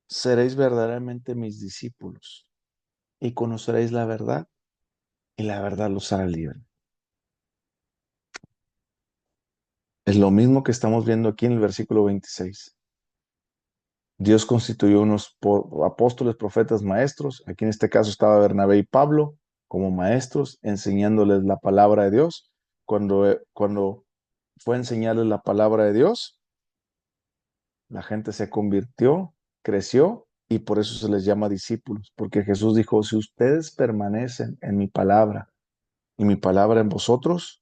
seréis verdaderamente mis discípulos y conoceréis la verdad y la verdad los hará libre. Es lo mismo que estamos viendo aquí en el versículo 26. Dios constituyó unos apóstoles, profetas, maestros. Aquí en este caso estaba Bernabé y Pablo como maestros, enseñándoles la palabra de Dios. Cuando fue a enseñarles la palabra de Dios, la gente se convirtió, creció y por eso se les llama discípulos, porque Jesús dijo, si ustedes permanecen en mi palabra y mi palabra en vosotros,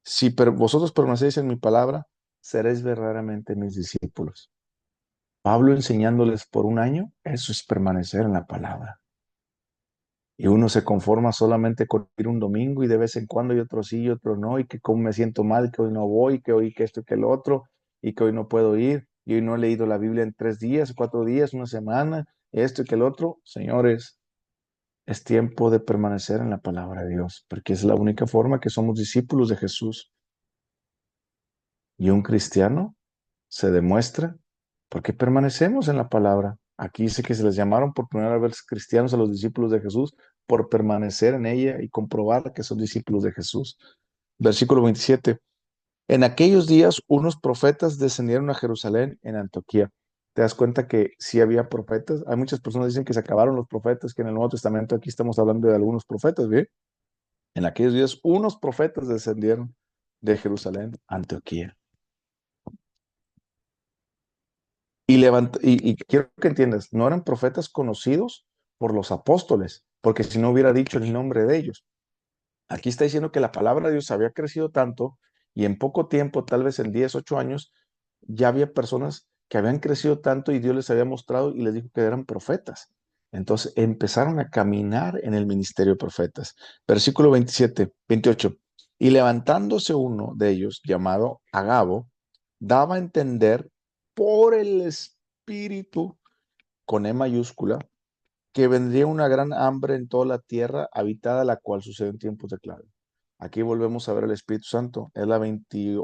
si vosotros permanecéis en mi palabra, seréis verdaderamente mis discípulos. Pablo enseñándoles por un año, eso es permanecer en la palabra. Y uno se conforma solamente con ir un domingo y de vez en cuando y otro sí y otro no, y que como me siento mal, que hoy no voy, que hoy que esto y que el otro, y que hoy no puedo ir, y hoy no he leído la Biblia en 3 días, 4 días, una semana, esto y que el otro. Señores, es tiempo de permanecer en la palabra de Dios, porque es la única forma que somos discípulos de Jesús. Y un cristiano se demuestra porque permanecemos en la palabra. Aquí dice que se les llamaron por primera vez cristianos a los discípulos de Jesús por permanecer en ella y comprobar que son discípulos de Jesús. Versículo 27. En aquellos días unos profetas descendieron a Jerusalén en Antioquía. ¿Te das cuenta que sí había profetas? Hay muchas personas que dicen que se acabaron los profetas, que en el Nuevo Testamento aquí estamos hablando de algunos profetas, ¿bien? En aquellos días unos profetas descendieron de Jerusalén a Antioquía. Y quiero que entiendas, no eran profetas conocidos por los apóstoles, porque si no hubiera dicho el nombre de ellos. Aquí está diciendo que la palabra de Dios había crecido tanto y en poco tiempo, tal vez en 10, 8 años, ya había personas que habían crecido tanto y Dios les había mostrado y les dijo que eran profetas. Entonces empezaron a caminar en el ministerio de profetas. Versículo 27, 28. Y levantándose uno de ellos, llamado Agabo, daba a entender por el Espíritu, con E mayúscula, que vendría una gran hambre en toda la tierra habitada, la cual sucede en tiempos de clave. Aquí volvemos a ver el Espíritu Santo. Es la 28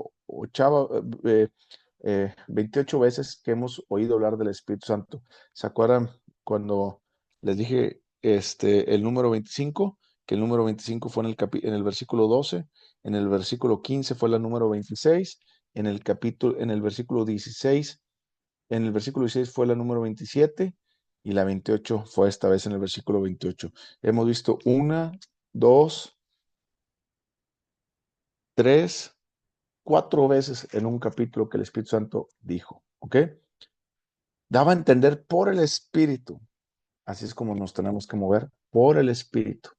veces que hemos oído hablar del Espíritu Santo. ¿Se acuerdan cuando les dije el número 25? Que el número 25 fue en el versículo 12, en el versículo 15 fue la número 26, en el versículo 16 en el versículo 16 fue la número 27 y la 28 fue esta vez en el versículo 28. Hemos visto una, dos, tres, cuatro veces en un capítulo que el Espíritu Santo dijo, ¿ok? Daba a entender por el Espíritu. Así es como nos tenemos que mover, por el Espíritu.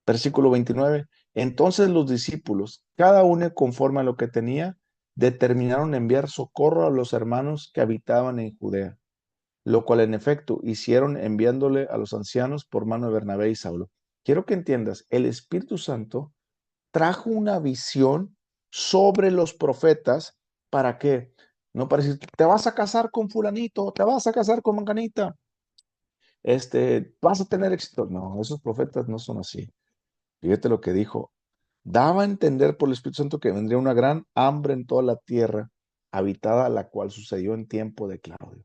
Versículo 29. Entonces los discípulos, cada uno conforme a lo que tenía, determinaron enviar socorro a los hermanos que habitaban en Judea, lo cual en efecto hicieron enviándole a los ancianos por mano de Bernabé y Saulo. Quiero que entiendas, el Espíritu Santo trajo una visión sobre los profetas. ¿Para qué? No para decir, te vas a casar con fulanito, te vas a casar con manganita, vas a tener éxito. No, esos profetas no son así. Fíjate lo que dijo. Daba a entender por el Espíritu Santo que vendría una gran hambre en toda la tierra, habitada, la cual sucedió en tiempo de Claudio.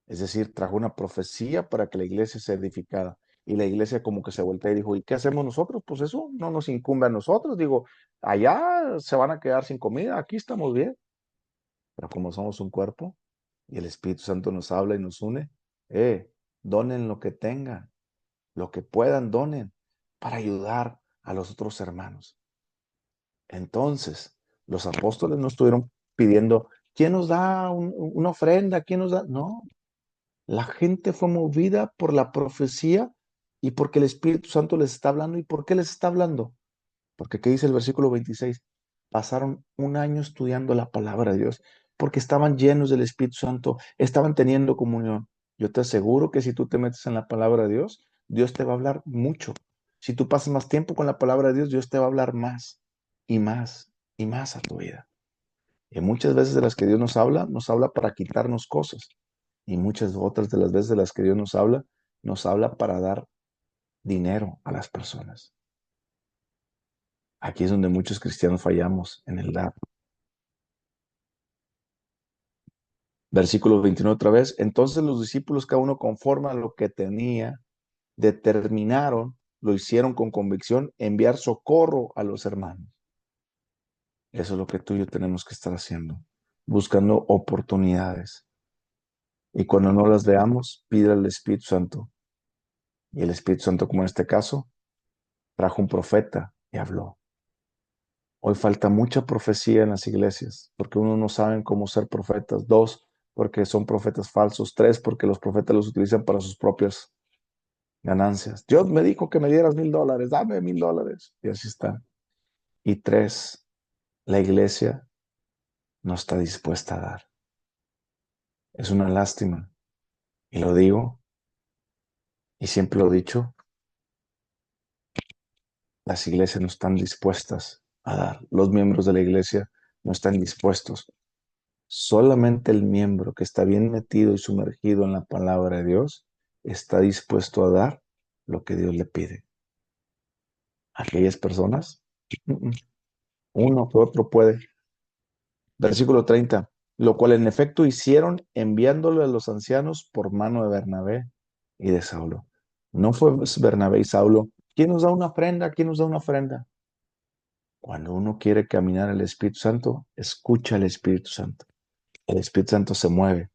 Es decir, trajo una profecía para que la iglesia se edificara. Y la iglesia como que se voltea y dijo, ¿y qué hacemos nosotros? Pues eso no nos incumbe a nosotros. Digo, allá se van a quedar sin comida, aquí estamos bien. Pero como somos un cuerpo y el Espíritu Santo nos habla y nos une, donen lo que tengan, lo que puedan, donen para ayudar a los otros hermanos. Entonces, los apóstoles no estuvieron pidiendo, ¿quién nos da una ofrenda? ¿Quién nos da? No, la gente fue movida por la profecía y porque el Espíritu Santo les está hablando. ¿Y por qué les está hablando? Porque ¿qué dice el versículo 26? Pasaron un año estudiando la palabra de Dios, porque estaban llenos del Espíritu Santo, estaban teniendo comunión. Yo te aseguro que si tú te metes en la palabra de Dios, Dios te va a hablar mucho. Si tú pasas más tiempo con la palabra de Dios, Dios te va a hablar más y más y más a tu vida. Y muchas veces de las que Dios nos habla para quitarnos cosas. Y muchas otras de las veces de las que Dios nos habla para dar dinero a las personas. Aquí es donde muchos cristianos fallamos en el dar. Versículo 21 otra vez. Entonces los discípulos, cada uno conforme a lo que tenía, determinaron, lo hicieron con convicción, enviar socorro a los hermanos. Eso es lo que tú y yo tenemos que estar haciendo, buscando oportunidades. Y cuando no las veamos, pide al Espíritu Santo. Y el Espíritu Santo, como en este caso, trajo un profeta y habló. Hoy falta mucha profecía en las iglesias, porque uno no saben cómo ser profetas. Dos, porque son profetas falsos. Tres, porque los profetas los utilizan para sus propias ganancias. Dios me dijo que me dieras $1,000, dame $1,000. Y así está. Y tres, la iglesia no está dispuesta a dar. Es una lástima. Y lo digo, y siempre lo he dicho, las iglesias no están dispuestas a dar. Los miembros de la iglesia no están dispuestos. Solamente el miembro que está bien metido y sumergido en la palabra de Dios está dispuesto a dar lo que Dios le pide. Aquellas personas, uno que otro puede. Versículo 30. Lo cual en efecto hicieron enviándolo a los ancianos por mano de Bernabé y de Saulo. No fue Bernabé y Saulo. ¿Quién nos da una ofrenda? ¿Quién nos da una ofrenda? Cuando uno quiere caminar el Espíritu Santo, escucha al Espíritu Santo. El Espíritu Santo se mueve,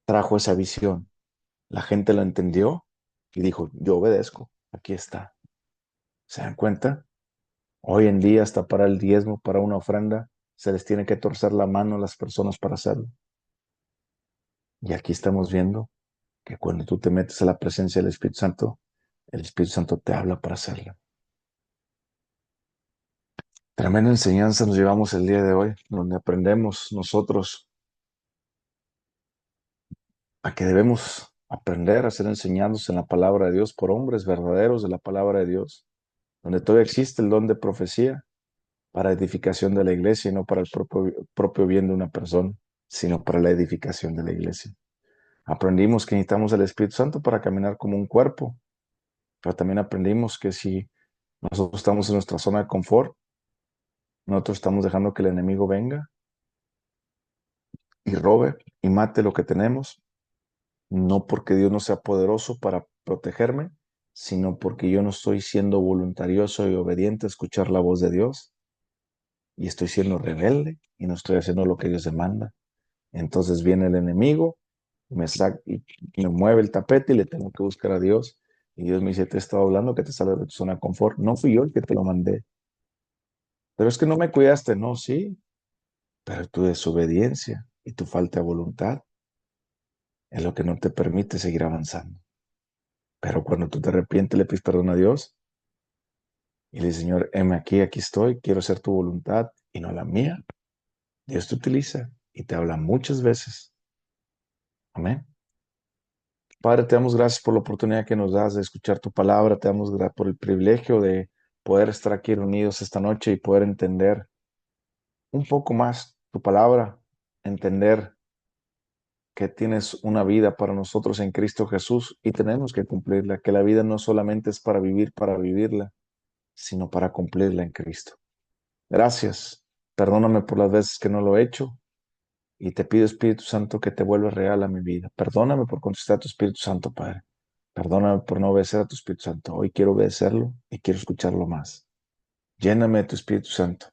trajo esa visión. La gente lo entendió y dijo, yo obedezco, aquí está. ¿Se dan cuenta? Hoy en día, hasta para el diezmo, para una ofrenda, se les tiene que torcer la mano a las personas para hacerlo. Y aquí estamos viendo que cuando tú te metes a la presencia del Espíritu Santo, el Espíritu Santo te habla para hacerlo. Tremenda enseñanza nos llevamos el día de hoy, donde aprendemos nosotros a que debemos aprender a ser enseñados en la palabra de Dios por hombres verdaderos de la palabra de Dios, donde todavía existe el don de profecía para edificación de la iglesia y no para el propio bien de una persona, sino para la edificación de la iglesia. Aprendimos que necesitamos el Espíritu Santo para caminar como un cuerpo, pero también aprendimos que si nosotros estamos en nuestra zona de confort, nosotros estamos dejando que el enemigo venga y robe y mate lo que tenemos, no porque Dios no sea poderoso para protegerme, sino porque yo no estoy siendo voluntarioso y obediente a escuchar la voz de Dios y estoy siendo rebelde y no estoy haciendo lo que Dios demanda. Entonces viene el enemigo, y me mueve el tapete y le tengo que buscar a Dios. Y Dios me dice, te he estado hablando que te sales de tu zona de confort. No fui yo el que te lo mandé. Pero es que no me cuidaste. No, sí, pero tu desobediencia y tu falta de voluntad es lo que no te permite seguir avanzando. Pero cuando tú te arrepientes, le pides perdón a Dios, Y le dice, Señor, heme aquí, aquí estoy, quiero hacer tu voluntad y no la mía. Dios te utiliza y te habla muchas veces. Amén. Padre, te damos gracias por la oportunidad que nos das de escuchar tu palabra. Te damos gracias por el privilegio de poder estar aquí reunidos esta noche y poder entender un poco más tu palabra, entender que tienes una vida para nosotros en Cristo Jesús y tenemos que cumplirla, que la vida no solamente es para vivirla, sino para cumplirla en Cristo. Gracias. Perdóname por las veces que no lo he hecho y te pido, Espíritu Santo, que te vuelva real a mi vida. Perdóname por contestar a tu Espíritu Santo, Padre. Perdóname por no obedecer a tu Espíritu Santo. Hoy quiero obedecerlo y quiero escucharlo más. Lléname de tu Espíritu Santo.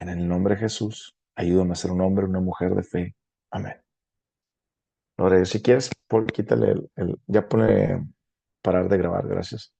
En el nombre de Jesús, ayúdame a ser un hombre, una mujer de fe. Amén. Ahora, si quieres, quítale ya pone parar de grabar. Gracias.